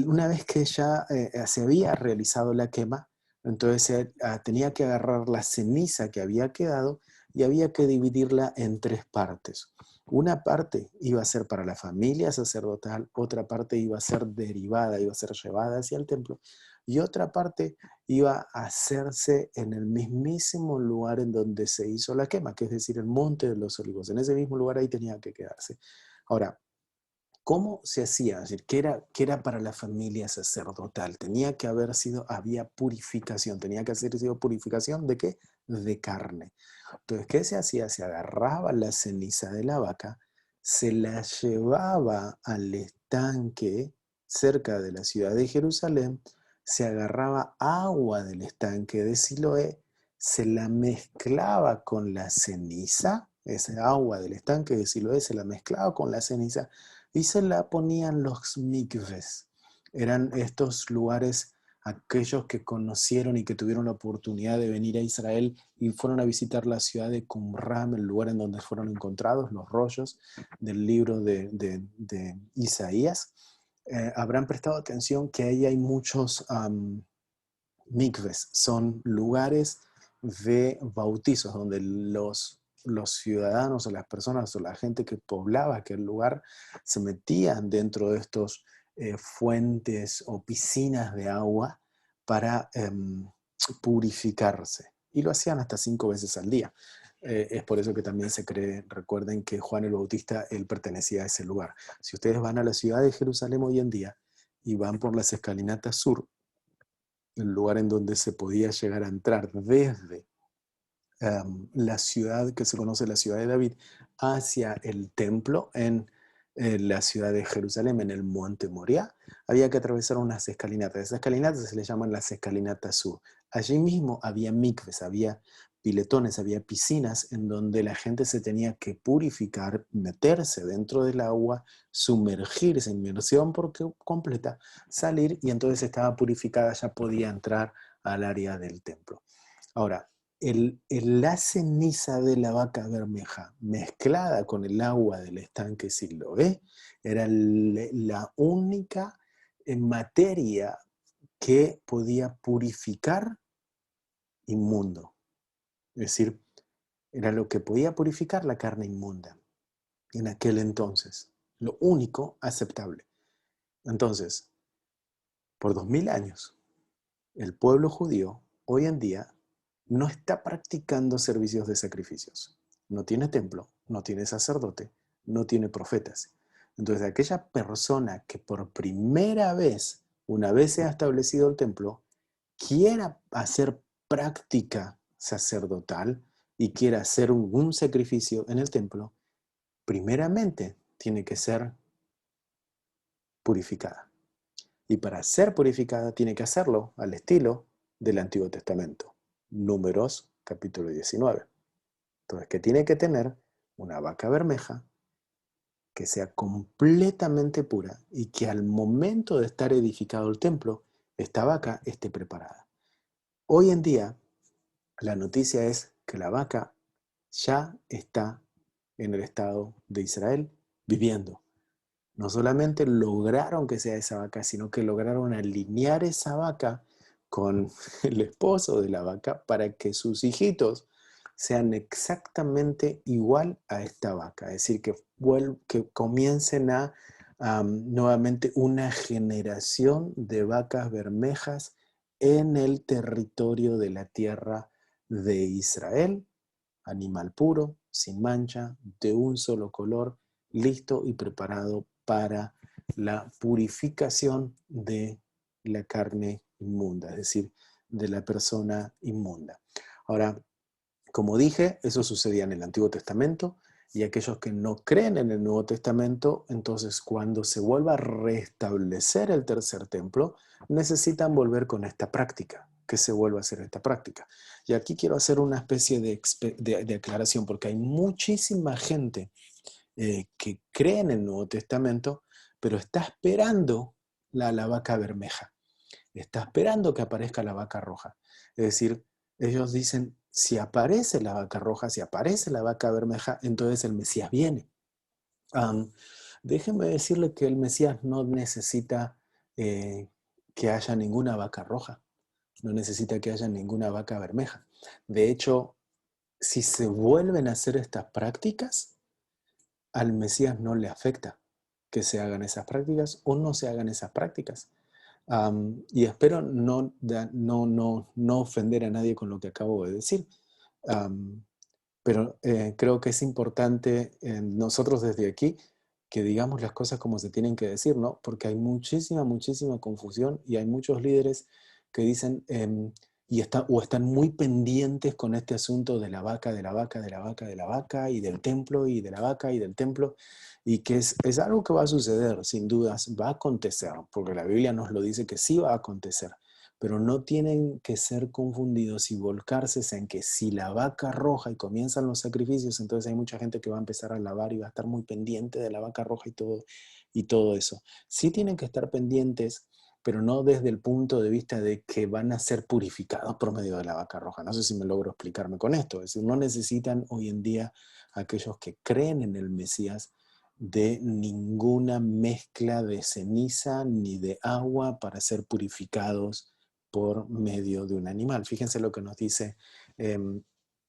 una vez que ya se había realizado la quema, entonces tenía que agarrar la ceniza que había quedado y había que dividirla en 3 partes. Una parte iba a ser para la familia sacerdotal, otra parte iba a ser derivada, iba a ser llevada hacia el templo, y otra parte iba a hacerse en el mismísimo lugar en donde se hizo la quema, que es decir, el Monte de los Olivos. En ese mismo lugar ahí tenía que quedarse. Ahora, ¿cómo se hacía? Es decir, ¿qué era para la familia sacerdotal? Tenía que haber sido, había purificación, tenía que haber sido purificación ¿de qué? De carne. Entonces, ¿qué se hacía? Se agarraba la ceniza de la vaca, se la llevaba al estanque cerca de la ciudad de Jerusalén, se agarraba agua del estanque de Siloé, se la mezclaba con la ceniza, esa agua del estanque de Siloé se la mezclaba con la ceniza, y se la ponían los mikves. Eran estos lugares, aquellos que conocieron y que tuvieron la oportunidad de venir a Israel y fueron a visitar la ciudad de Qumran, el lugar en donde fueron encontrados los rollos del libro de Isaías. Habrán prestado atención que ahí hay muchos mikves, son lugares de bautizos donde los ciudadanos o las personas o la gente que poblaba aquel lugar se metían dentro de estos fuentes o piscinas de agua para purificarse. Y lo hacían hasta 5 veces al día. Es por eso que también se cree, recuerden que Juan el Bautista, él pertenecía a ese lugar. Si ustedes van a la ciudad de Jerusalén hoy en día y van por las escalinatas sur, el lugar en donde se podía llegar a entrar desde la ciudad que se conoce la ciudad de David hacia el templo en la ciudad de Jerusalén, en el monte Moriah, había que atravesar unas escalinatas. Esas escalinatas se le llaman las escalinatas sur. Allí mismo había mikves, había piletones, había piscinas en donde la gente se tenía que purificar, meterse dentro del agua, sumergirse en inmersión completa, salir y entonces estaba purificada, ya podía entrar al área del templo. Ahora, la ceniza de la vaca bermeja mezclada con el agua del estanque Siloé era la única materia que podía purificar inmundo. Es decir, era lo que podía purificar la carne inmunda en aquel entonces. Lo único aceptable. Entonces, por 2000 años, el pueblo judío hoy en día no está practicando servicios de sacrificios. No tiene templo, no tiene sacerdote, no tiene profetas. Entonces, aquella persona que por primera vez, una vez se ha establecido el templo, quiera hacer práctica sacerdotal y quiera hacer un sacrificio en el templo, primeramente tiene que ser purificada. Y para ser purificada tiene que hacerlo al estilo del Antiguo Testamento. Números capítulo 19. Entonces, que tiene que tener una vaca bermeja que sea completamente pura y que al momento de estar edificado el templo, esta vaca esté preparada. Hoy en día, la noticia es que la vaca ya está en el Estado de Israel viviendo. No solamente lograron que sea esa vaca, sino que lograron alinear esa vaca con el esposo de la vaca para que sus hijitos sean exactamente igual a esta vaca. Es decir, que comiencen a nuevamente una generación de vacas bermejas en el territorio de la tierra de Israel, animal puro, sin mancha, de un solo color, listo y preparado para la purificación de la carne inmunda, es decir, de la persona inmunda. Ahora, como dije, eso sucedía en el Antiguo Testamento, y aquellos que no creen en el Nuevo Testamento, entonces cuando se vuelva a restablecer el tercer templo, necesitan volver con esta práctica, que se vuelva a hacer esta práctica. Y aquí quiero hacer una especie de aclaración, porque hay muchísima gente que cree en el Nuevo Testamento, pero está esperando la vaca bermeja, está esperando que aparezca la vaca roja. Es decir, ellos dicen, si aparece la vaca roja, si aparece la vaca bermeja, entonces el Mesías viene. Déjenme decirle que el Mesías no necesita que haya ninguna vaca roja, no necesita que haya ninguna vaca bermeja. De hecho, si se vuelven a hacer estas prácticas, al Mesías no le afecta que se hagan esas prácticas o no se hagan esas prácticas. Y espero no ofender a nadie con lo que acabo de decir. Pero creo que es importante nosotros desde aquí que digamos las cosas como se tienen que decir, ¿no? Porque hay muchísima confusión y hay muchos líderes que dicen o están muy pendientes con este asunto de la vaca, de la vaca, de la vaca, de la vaca y del templo y de la vaca y del templo, y que es algo que va a suceder, sin dudas, va a acontecer, porque la Biblia nos lo dice que sí va a acontecer. Pero no tienen que ser confundidos y volcarse en que si la vaca roja y comienzan los sacrificios, entonces hay mucha gente que va a empezar a alabar y va a estar muy pendiente de la vaca roja y todo eso. Sí tienen que estar pendientes, pero no desde el punto de vista de que van a ser purificados por medio de la vaca roja. No sé si me logro explicarme con esto. Es decir, no necesitan hoy en día aquellos que creen en el Mesías de ninguna mezcla de ceniza ni de agua para ser purificados por medio de un animal. Fíjense lo que nos dice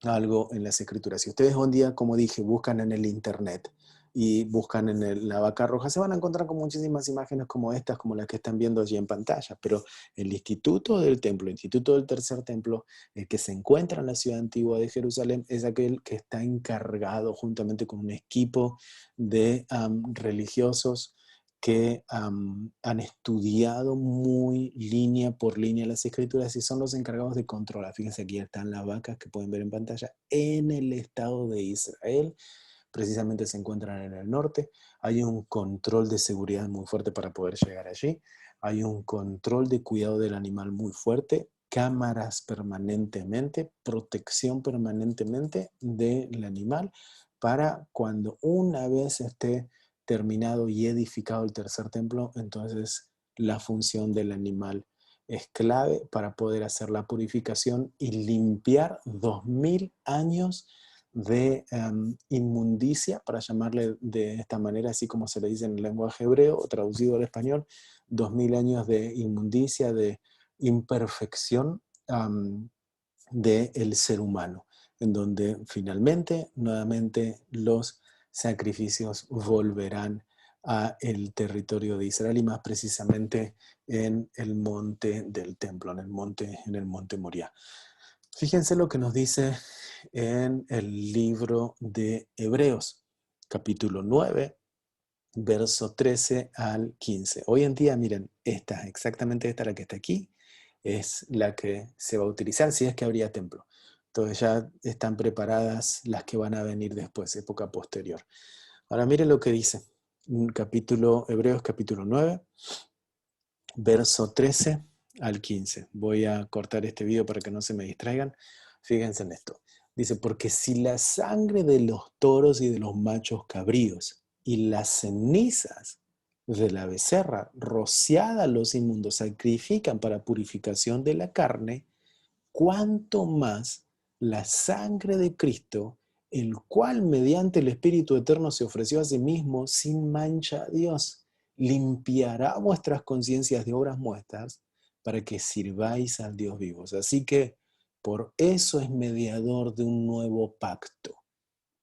algo en las Escrituras. Si ustedes un día, como dije, buscan en el internet y buscan en la vaca roja, se van a encontrar con muchísimas imágenes como estas, como las que están viendo allí en pantalla. Pero el Instituto del Templo, el Instituto del Tercer Templo, el que se encuentra en la ciudad antigua de Jerusalén, es aquel que está encargado juntamente con un equipo de religiosos que han estudiado muy línea por línea las Escrituras y son los encargados de controlar. Fíjense, aquí están las vacas que pueden ver en pantalla en el estado de Israel. Precisamente se encuentran en el norte. Hay un control de seguridad muy fuerte para poder llegar allí. Hay un control de cuidado del animal muy fuerte, cámaras permanentemente, protección permanentemente del animal para cuando una vez esté terminado y edificado el tercer templo, entonces la función del animal es clave para poder hacer la purificación y limpiar 2000 años de inmundicia, para llamarle de esta manera, así como se le dice en el lenguaje hebreo, o traducido al español, 2000 años de inmundicia, de imperfección del ser humano, en donde finalmente, nuevamente, los sacrificios volverán a el territorio de Israel y más precisamente en el monte del templo, en el monte Moriah. Fíjense lo que nos dice en el libro de Hebreos, capítulo 9, verso 13 al 15. Hoy en día, miren, exactamente esta, la que está aquí, es la que se va a utilizar si es que habría templo. Entonces ya están preparadas las que van a venir después, época posterior. Ahora miren lo que dice, Hebreos capítulo 9, verso 13 al 15. Voy a cortar este video para que no se me distraigan. Fíjense en esto. Dice, porque si la sangre de los toros y de los machos cabríos y las cenizas de la becerra rociada a los inmundos sacrifican para purificación de la carne, cuánto más la sangre de Cristo, el cual mediante el Espíritu Eterno se ofreció a sí mismo sin mancha a Dios, limpiará vuestras conciencias de obras muertas para que sirváis al Dios vivo. Así que por eso es mediador de un nuevo pacto,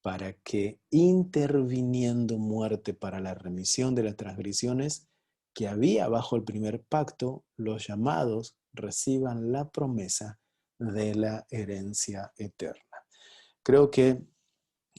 para que interviniendo muerte para la remisión de las transgresiones que había bajo el primer pacto, los llamados reciban la promesa de la herencia eterna. Creo que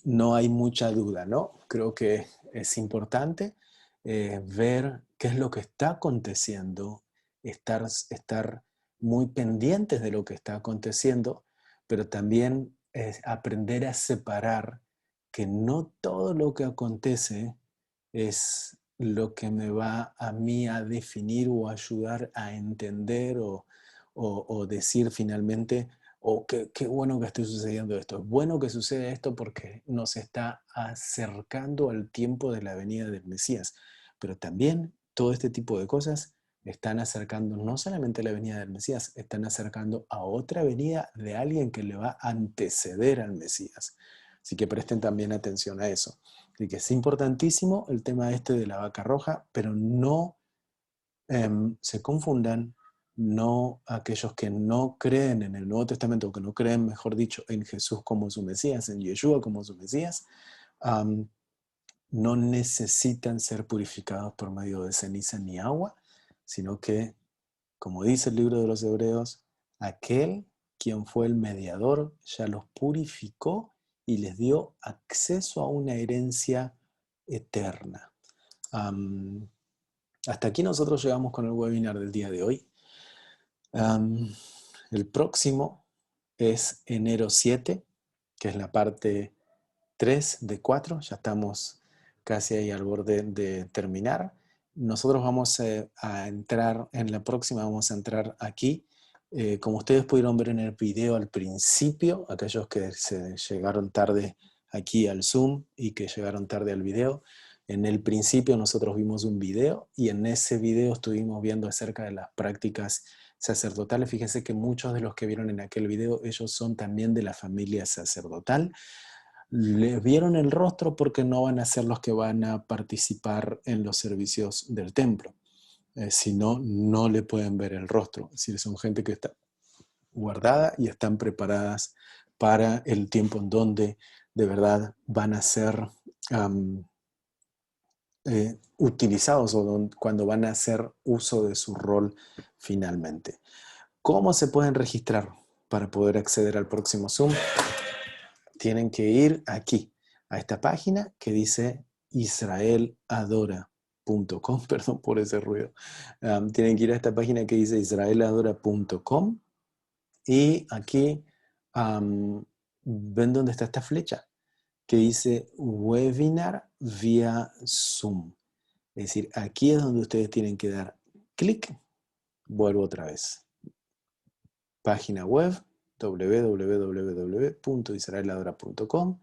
no hay mucha duda, ¿no? Creo que es importante ver qué es lo que está aconteciendo, estar muy pendientes de lo que está aconteciendo, pero también aprender a separar que no todo lo que acontece es lo que me va a mí a definir o ayudar a entender o decir finalmente, qué bueno que esté sucediendo esto. Es bueno que suceda esto porque nos está acercando al tiempo de la venida del Mesías. Pero también todo este tipo de cosas están acercando no solamente a la venida del Mesías, están acercando a otra venida de alguien que le va a anteceder al Mesías. Así que presten también atención a eso. Así que es importantísimo el tema este de la vaca roja, pero no se confundan, no aquellos que no creen en el Nuevo Testamento, o que no creen, mejor dicho, en Jesús como su Mesías, en Yeshua como su Mesías, no necesitan ser purificados por medio de ceniza ni agua, sino que, como dice el libro de los Hebreos, aquel quien fue el mediador ya los purificó y les dio acceso a una herencia eterna. Hasta aquí nosotros llegamos con el webinar del día de hoy. El próximo es enero 7, que es la parte 3 de 4. Ya estamos casi ahí al borde de terminar. Nosotros vamos a entrar, en la próxima vamos a entrar aquí. Como ustedes pudieron ver en el video al principio, aquellos que se llegaron tarde aquí al Zoom y que llegaron tarde al video, en el principio nosotros vimos un video y en ese video estuvimos viendo acerca de las prácticas sacerdotales. Fíjense que muchos de los que vieron en aquel video, ellos son también de la familia sacerdotal. Les vieron el rostro porque no van a ser los que van a participar en los servicios del templo. Si no, no le pueden ver el rostro. Es decir, son gente que está guardada y están preparadas para el tiempo en donde de verdad van a ser utilizados o cuando van a hacer uso de su rol finalmente. ¿Cómo se pueden registrar para poder acceder al próximo Zoom? Tienen que ir aquí, a esta página que dice israeladora.com, perdón por ese ruido. Tienen que ir a esta página que dice israeladora.com y aquí ven dónde está esta flecha que dice webinar vía Zoom. Es decir, aquí es donde ustedes tienen que dar clic. Vuelvo otra vez. Página web www.israeladora.com,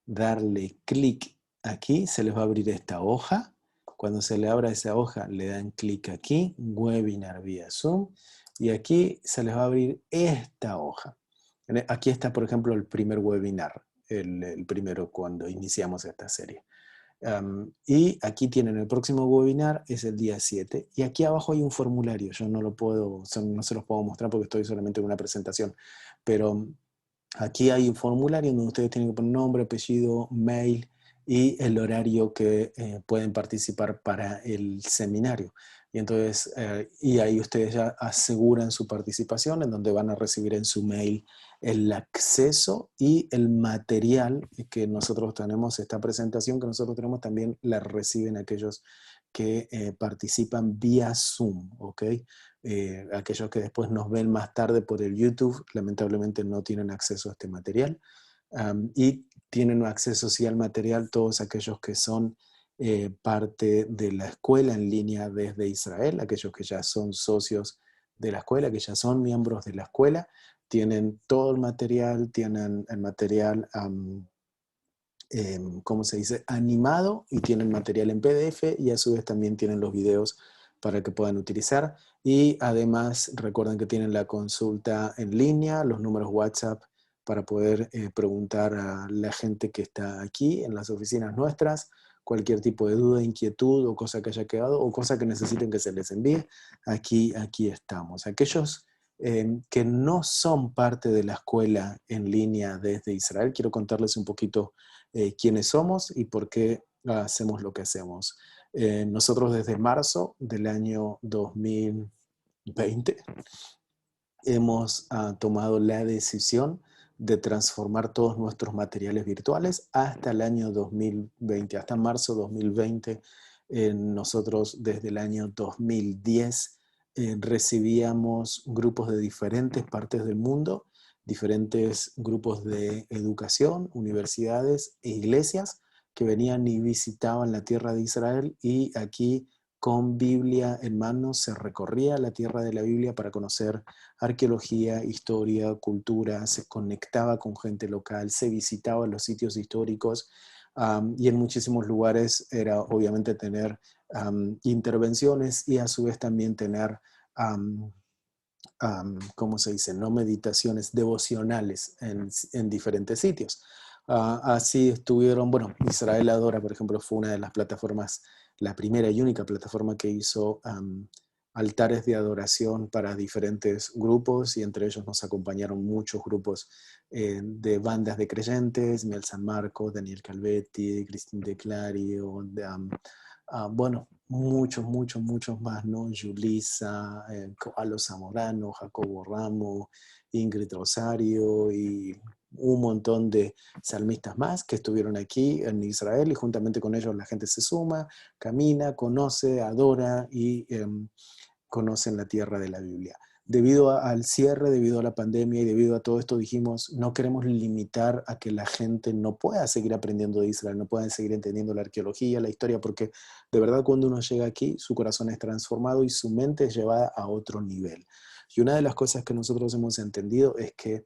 darle clic aquí, se les va a abrir esta hoja. Cuando se le abra esa hoja, le dan clic aquí, webinar vía Zoom, y aquí se les va a abrir esta hoja. Aquí está, por ejemplo, el primer webinar, el primero cuando iniciamos esta serie. Y aquí tienen el próximo webinar, es el día 7, y aquí abajo hay un formulario. Yo no se los puedo mostrar porque estoy solamente en una presentación, pero aquí hay un formulario donde ustedes tienen que poner nombre, apellido, mail y el horario que pueden participar para el seminario. Y entonces, y ahí ustedes ya aseguran su participación, en donde van a recibir en su mail el acceso y el material que nosotros tenemos, esta presentación que nosotros tenemos, también la reciben aquellos que participan vía Zoom, ¿ok? Aquellos que después nos ven más tarde por el YouTube, lamentablemente no tienen acceso a este material. Y tienen acceso sí al material todos aquellos que son parte de la escuela en línea desde Israel, aquellos que ya son socios de la escuela, que ya son miembros de la escuela, tienen todo el material, tienen el material, ¿cómo se dice?, animado, y tienen material en PDF, y a su vez también tienen los videos para que puedan utilizar. Y además recuerden que tienen la consulta en línea, los números WhatsApp para poder preguntar a la gente que está aquí en las oficinas nuestras, cualquier tipo de duda, inquietud o cosa que haya quedado o cosa que necesiten que se les envíe, aquí estamos. Aquellos que no son parte de la escuela en línea desde Israel, quiero contarles un poquito quiénes somos y por qué hacemos lo que hacemos. Nosotros desde marzo del año 2020 hemos tomado la decisión de transformar todos nuestros materiales virtuales hasta el año 2020, hasta marzo 2020. Nosotros desde el año 2010 recibíamos grupos de diferentes partes del mundo, diferentes grupos de educación, universidades e iglesias que venían y visitaban la tierra de Israel, y aquí con Biblia en mano se recorría la tierra de la Biblia para conocer arqueología, historia, cultura, se conectaba con gente local, se visitaba los sitios históricos, y en muchísimos lugares era obviamente tener intervenciones y a su vez también tener, ¿cómo se dice?, no meditaciones, devocionales en diferentes sitios. Así estuvieron, bueno, Israel Adora, por ejemplo, fue una de las plataformas, la primera y única plataforma que hizo altares de adoración para diferentes grupos, y entre ellos nos acompañaron muchos grupos de bandas de creyentes, Miel San Marcos, Daniel Calvetti, Cristín de Clario, bueno, muchos más, ¿no? Yulisa, Alo Zamorano, Jacobo Ramo, Ingrid Rosario y un montón de salmistas más que estuvieron aquí en Israel, y juntamente con ellos la gente se suma, camina, conoce, adora y conocen la tierra de la Biblia. Debido al cierre, debido a la pandemia y debido a todo esto, dijimos, no queremos limitar a que la gente no pueda seguir aprendiendo de Israel, no puedan seguir entendiendo la arqueología, la historia, porque de verdad cuando uno llega aquí, su corazón es transformado y su mente es llevada a otro nivel. Y una de las cosas que nosotros hemos entendido es que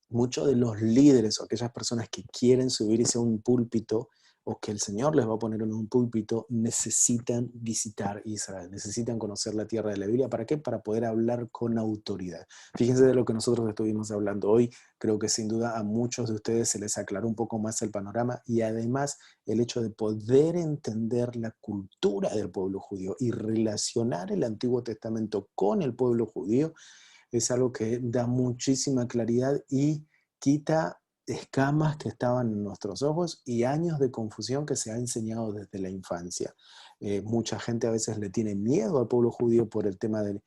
muchos de los líderes o aquellas personas que quieren subirse a un púlpito, o que el Señor les va a poner en un púlpito, necesitan visitar Israel, necesitan conocer la tierra de la Biblia. ¿Para qué? Para poder hablar con autoridad. Fíjense de lo que nosotros estuvimos hablando hoy. Creo que sin duda a muchos de ustedes se les aclaró un poco más el panorama, y además el hecho de poder entender la cultura del pueblo judío y relacionar el Antiguo Testamento con el pueblo judío es algo que da muchísima claridad y quita escamas que estaban en nuestros ojos y años de confusión que se ha enseñado desde la infancia. Mucha gente a veces le tiene miedo al pueblo judío por el tema de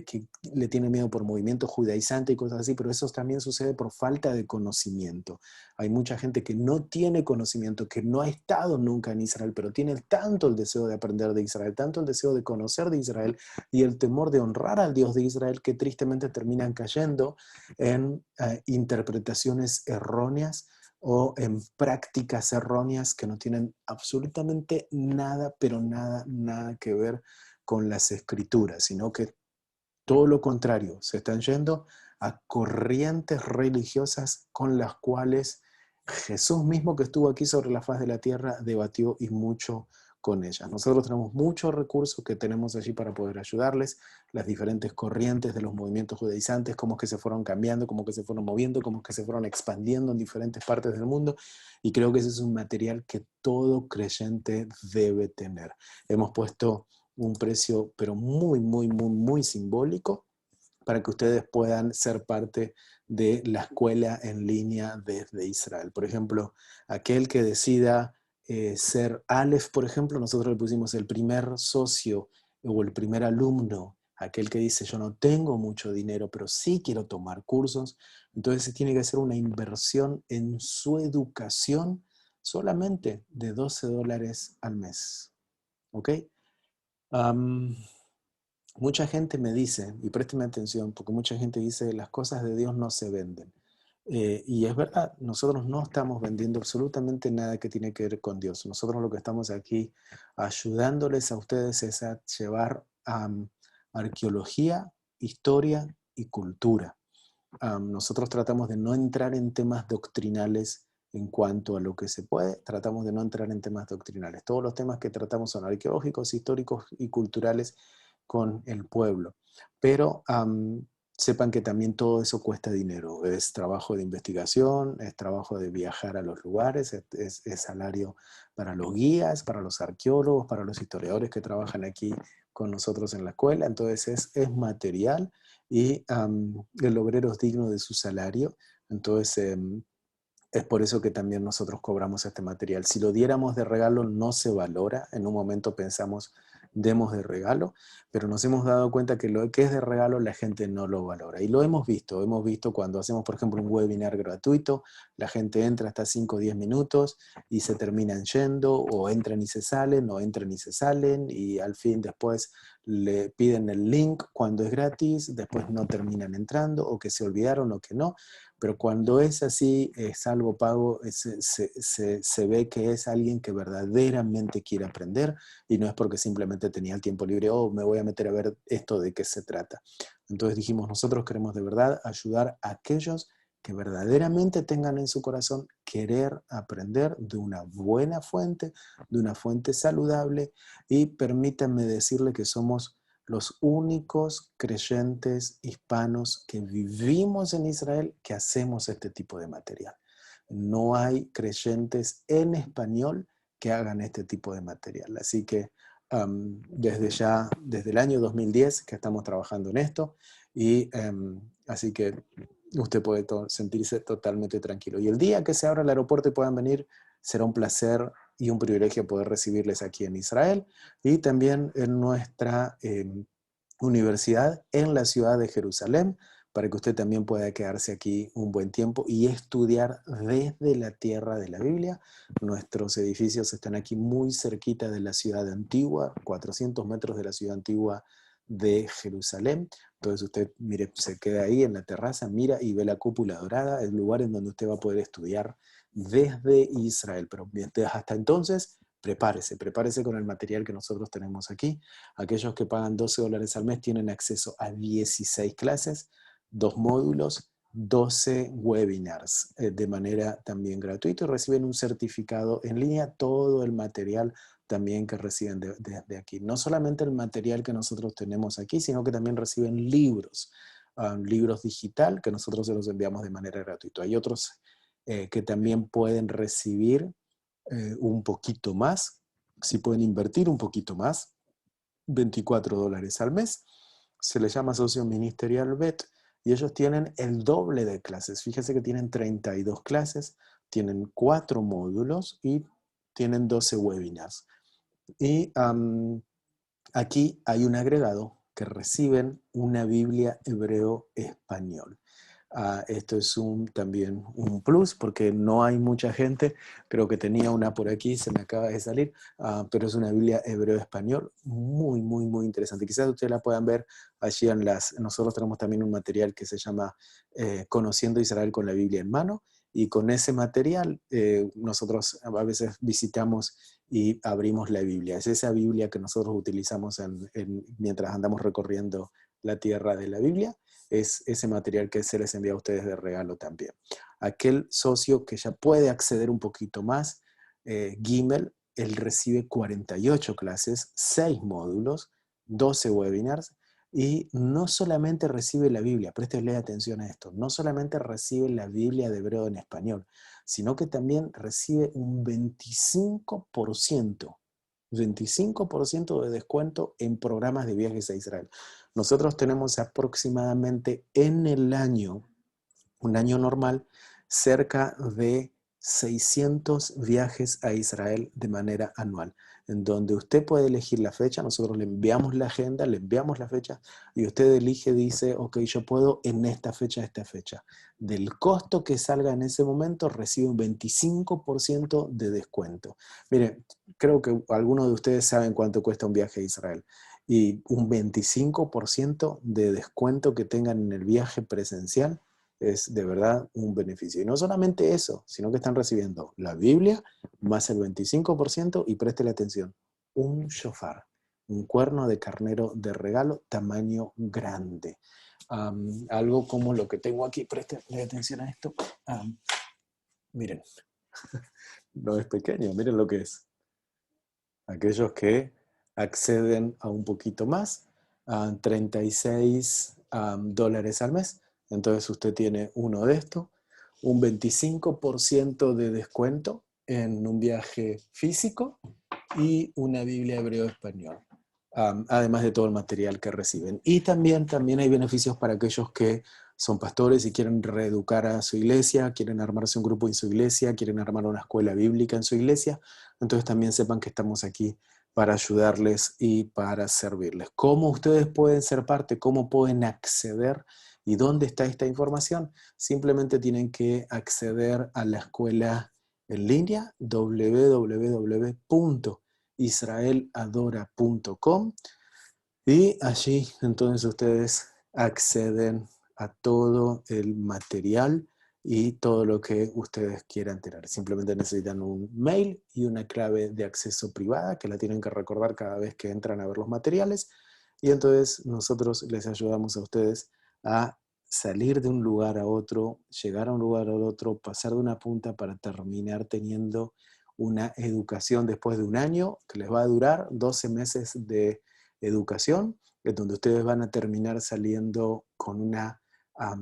que le tiene miedo por movimiento judaizante y cosas así, pero eso también sucede por falta de conocimiento. Hay mucha gente que no tiene conocimiento, que no ha estado nunca en Israel, pero tiene tanto el deseo de aprender de Israel, tanto el deseo de conocer de Israel y el temor de honrar al Dios de Israel, que tristemente terminan cayendo en interpretaciones erróneas o en prácticas erróneas que no tienen absolutamente nada, pero nada que ver con las escrituras, sino que todo lo contrario, se están yendo a corrientes religiosas con las cuales Jesús mismo, que estuvo aquí sobre la faz de la tierra, debatió y mucho con ellas. Nosotros tenemos muchos recursos que tenemos allí para poder ayudarles, las diferentes corrientes de los movimientos judaizantes, cómo es que se fueron cambiando, cómo es que se fueron moviendo, cómo es que se fueron expandiendo en diferentes partes del mundo, y creo que ese es un material que todo creyente debe tener. Hemos puesto un precio, pero muy simbólico, para que ustedes puedan ser parte de la escuela en línea desde Israel. Por ejemplo, aquel que decida ser Aleph, por ejemplo, nosotros le pusimos el primer socio o el primer alumno aquel que dice yo no tengo mucho dinero, pero sí quiero tomar cursos, entonces se tiene que hacer una inversión en su educación solamente de $12 al mes. ¿Ok? Am, Mucha gente me dice, y présteme atención, porque mucha gente dice las cosas de Dios no se venden. Y es verdad, nosotros no estamos vendiendo absolutamente nada que tiene que ver con Dios. Nosotros lo que estamos aquí ayudándoles a ustedes es a llevar arqueología, historia y cultura. Nosotros tratamos de no entrar en temas doctrinales en cuanto a lo que se puede, tratamos de no entrar en temas doctrinales. Todos los temas que tratamos son arqueológicos, históricos y culturales con el pueblo. Pero sepan que también todo eso cuesta dinero. Es trabajo de investigación, es trabajo de viajar a los lugares, es salario para los guías, para los arqueólogos, para los historiadores que trabajan aquí con nosotros en la escuela. Entonces es material y el obrero es digno de su salario. Entonces es por eso que también nosotros cobramos este material. Si lo diéramos de regalo no se valora. En un momento pensamos, demos de regalo, pero nos hemos dado cuenta que lo que es de regalo la gente no lo valora. Y lo hemos visto cuando hacemos, por ejemplo, un webinar gratuito, la gente entra hasta 5 o 10 minutos y se terminan yendo, o entran y se salen, o entran y se salen, y al fin después le piden el link cuando es gratis, después no terminan entrando, o que se olvidaron o que no. Pero cuando es así, es algo pago, se ve que es alguien que verdaderamente quiere aprender y no es porque simplemente tenía el tiempo libre, oh, me voy a meter a ver esto de qué se trata. Entonces dijimos, nosotros queremos de verdad ayudar a aquellos que verdaderamente tengan en su corazón querer aprender de una buena fuente, de una fuente saludable, y permítanme decirle que somos los únicos creyentes hispanos que vivimos en Israel que hacemos este tipo de material. No hay creyentes en español que hagan este tipo de material. Así que desde el año 2010 que estamos trabajando en esto, y así que usted puede sentirse totalmente tranquilo. Y el día que se abra el aeropuerto y puedan venir, será un placer y un privilegio poder recibirles aquí en Israel y también en nuestra universidad en la ciudad de Jerusalén, para que usted también pueda quedarse aquí un buen tiempo y estudiar desde la tierra de la Biblia. Nuestros edificios están aquí muy cerquita de la ciudad antigua, 400 metros de la ciudad antigua de Jerusalén. Entonces usted, mire, se queda ahí en la terraza, mira y ve la cúpula dorada, el lugar en donde usted va a poder estudiar desde Israel. Pero hasta entonces, prepárese con el material que nosotros tenemos aquí. Aquellos que pagan $12 al mes tienen acceso a 16 clases, 2 módulos, 12 webinars de manera también gratuita, y reciben un certificado en línea, todo el material también que reciben desde aquí. No solamente el material que nosotros tenemos aquí, sino que también reciben libros, libros digital que nosotros se los enviamos de manera gratuita. Hay otros que también pueden recibir un poquito más, si pueden invertir un poquito más, $24 al mes. Se les llama socio ministerial BET y ellos tienen el doble de clases. Fíjese que tienen 32 clases, tienen 4 módulos y tienen 12 webinars. Y aquí hay un agregado que reciben una Biblia hebreo-español. Esto es también un plus porque no hay mucha gente, creo que tenía una por aquí, se me acaba de salir, pero es una Biblia hebreo-español muy, muy, muy interesante. Quizás ustedes la puedan ver allí nosotros tenemos también un material que se llama Conociendo Israel con la Biblia en mano, y con ese material nosotros a veces visitamos y abrimos la Biblia. Es esa Biblia que nosotros utilizamos mientras andamos recorriendo la tierra de la Biblia. Es ese material que se les envía a ustedes de regalo también. Aquel socio que ya puede acceder un poquito más, Gimel, él recibe 48 clases, 6 módulos, 12 webinars, y no solamente recibe la Biblia, préstele atención a esto, no solamente recibe la Biblia de hebreo en español, sino que también recibe un 25% de descuento en programas de viajes a Israel. Nosotros tenemos aproximadamente en el año, un año normal, cerca de 600 viajes a Israel de manera anual, en donde usted puede elegir la fecha, nosotros le enviamos la agenda, le enviamos la fecha, y usted elige, dice, ok, yo puedo en esta fecha. Del costo que salga en ese momento, recibe un 25% de descuento. Mire, creo que algunos de ustedes saben cuánto cuesta un viaje a Israel, y un 25% de descuento que tengan en el viaje presencial es de verdad un beneficio. Y no solamente eso, sino que están recibiendo la Biblia más el 25% y préstele atención, un shofar, un cuerno de carnero de regalo tamaño grande. Algo como lo que tengo aquí, préstele atención a esto. Miren, no es pequeño, miren lo que es. Aquellos que acceden a un poquito más, a 36 dólares al mes. Entonces usted tiene uno de estos, un 25% de descuento en un viaje físico y una Biblia hebreo-español, además de todo el material que reciben. Y también hay beneficios para aquellos que son pastores y quieren reeducar a su iglesia, quieren armarse un grupo en su iglesia, quieren armar una escuela bíblica en su iglesia. Entonces también sepan que estamos aquí para ayudarles y para servirles. ¿Cómo ustedes pueden ser parte? ¿Cómo pueden acceder? ¿Y dónde está esta información? Simplemente tienen que acceder a la escuela en línea www.israeladora.com y allí entonces ustedes acceden a todo el material y todo lo que ustedes quieran tener. Simplemente necesitan un mail y una clave de acceso privada que la tienen que recordar cada vez que entran a ver los materiales, y entonces nosotros les ayudamos a ustedes a salir de un lugar a otro, llegar a un lugar a otro, pasar de una punta para terminar teniendo una educación después de un año que les va a durar 12 meses de educación, en donde ustedes van a terminar saliendo con una,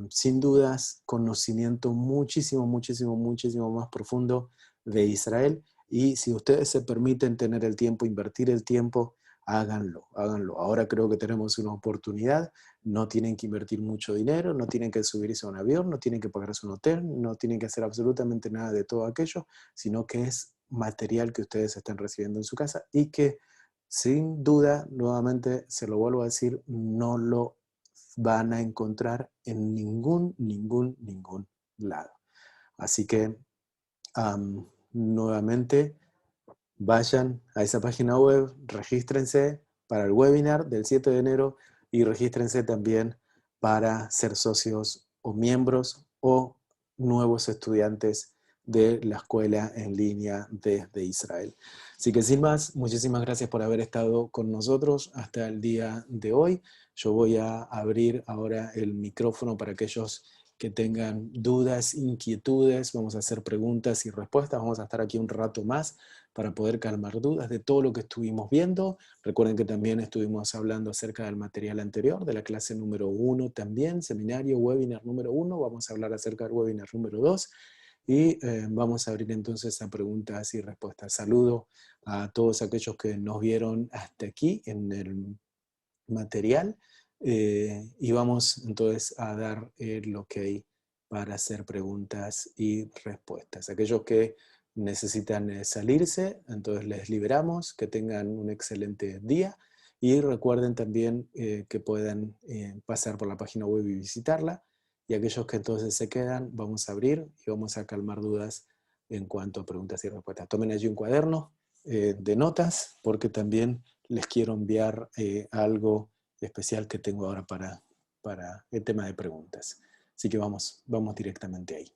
sin dudas, conocimiento muchísimo más profundo de Israel. Y si ustedes se permiten tener el tiempo, invertir el tiempo, háganlo. Ahora creo que tenemos una oportunidad, no tienen que invertir mucho dinero, no tienen que subirse a un avión, no tienen que pagarse un hotel, no tienen que hacer absolutamente nada de todo aquello, sino que es material que ustedes están recibiendo en su casa y que sin duda, nuevamente se lo vuelvo a decir, no lo van a encontrar en ningún lado. Así que nuevamente vayan a esa página web, regístrense para el webinar del 7 de enero y regístrense también para ser socios o miembros o nuevos estudiantes de la escuela en línea desde Israel. Así que sin más, muchísimas gracias por haber estado con nosotros hasta el día de hoy. Yo voy a abrir ahora el micrófono para aquellos que tengan dudas, inquietudes. Vamos a hacer preguntas y respuestas. Vamos a estar aquí un rato más para poder calmar dudas de todo lo que estuvimos viendo. Recuerden que también estuvimos hablando acerca del material anterior, de la clase número 1 también, seminario, webinar número 1. Vamos a hablar acerca del webinar número 2. Y vamos a abrir entonces a preguntas y respuestas. Saludo a todos aquellos que nos vieron hasta aquí en el material y vamos entonces a dar el ok para hacer preguntas y respuestas. Aquellos que necesitan salirse, entonces les liberamos, que tengan un excelente día y recuerden también que puedan pasar por la página web y visitarla. Y aquellos que entonces se quedan, vamos a abrir y vamos a calmar dudas en cuanto a preguntas y respuestas. Tomen allí un cuaderno de notas, porque también les quiero enviar algo especial que tengo ahora para el tema de preguntas. Así que vamos directamente ahí.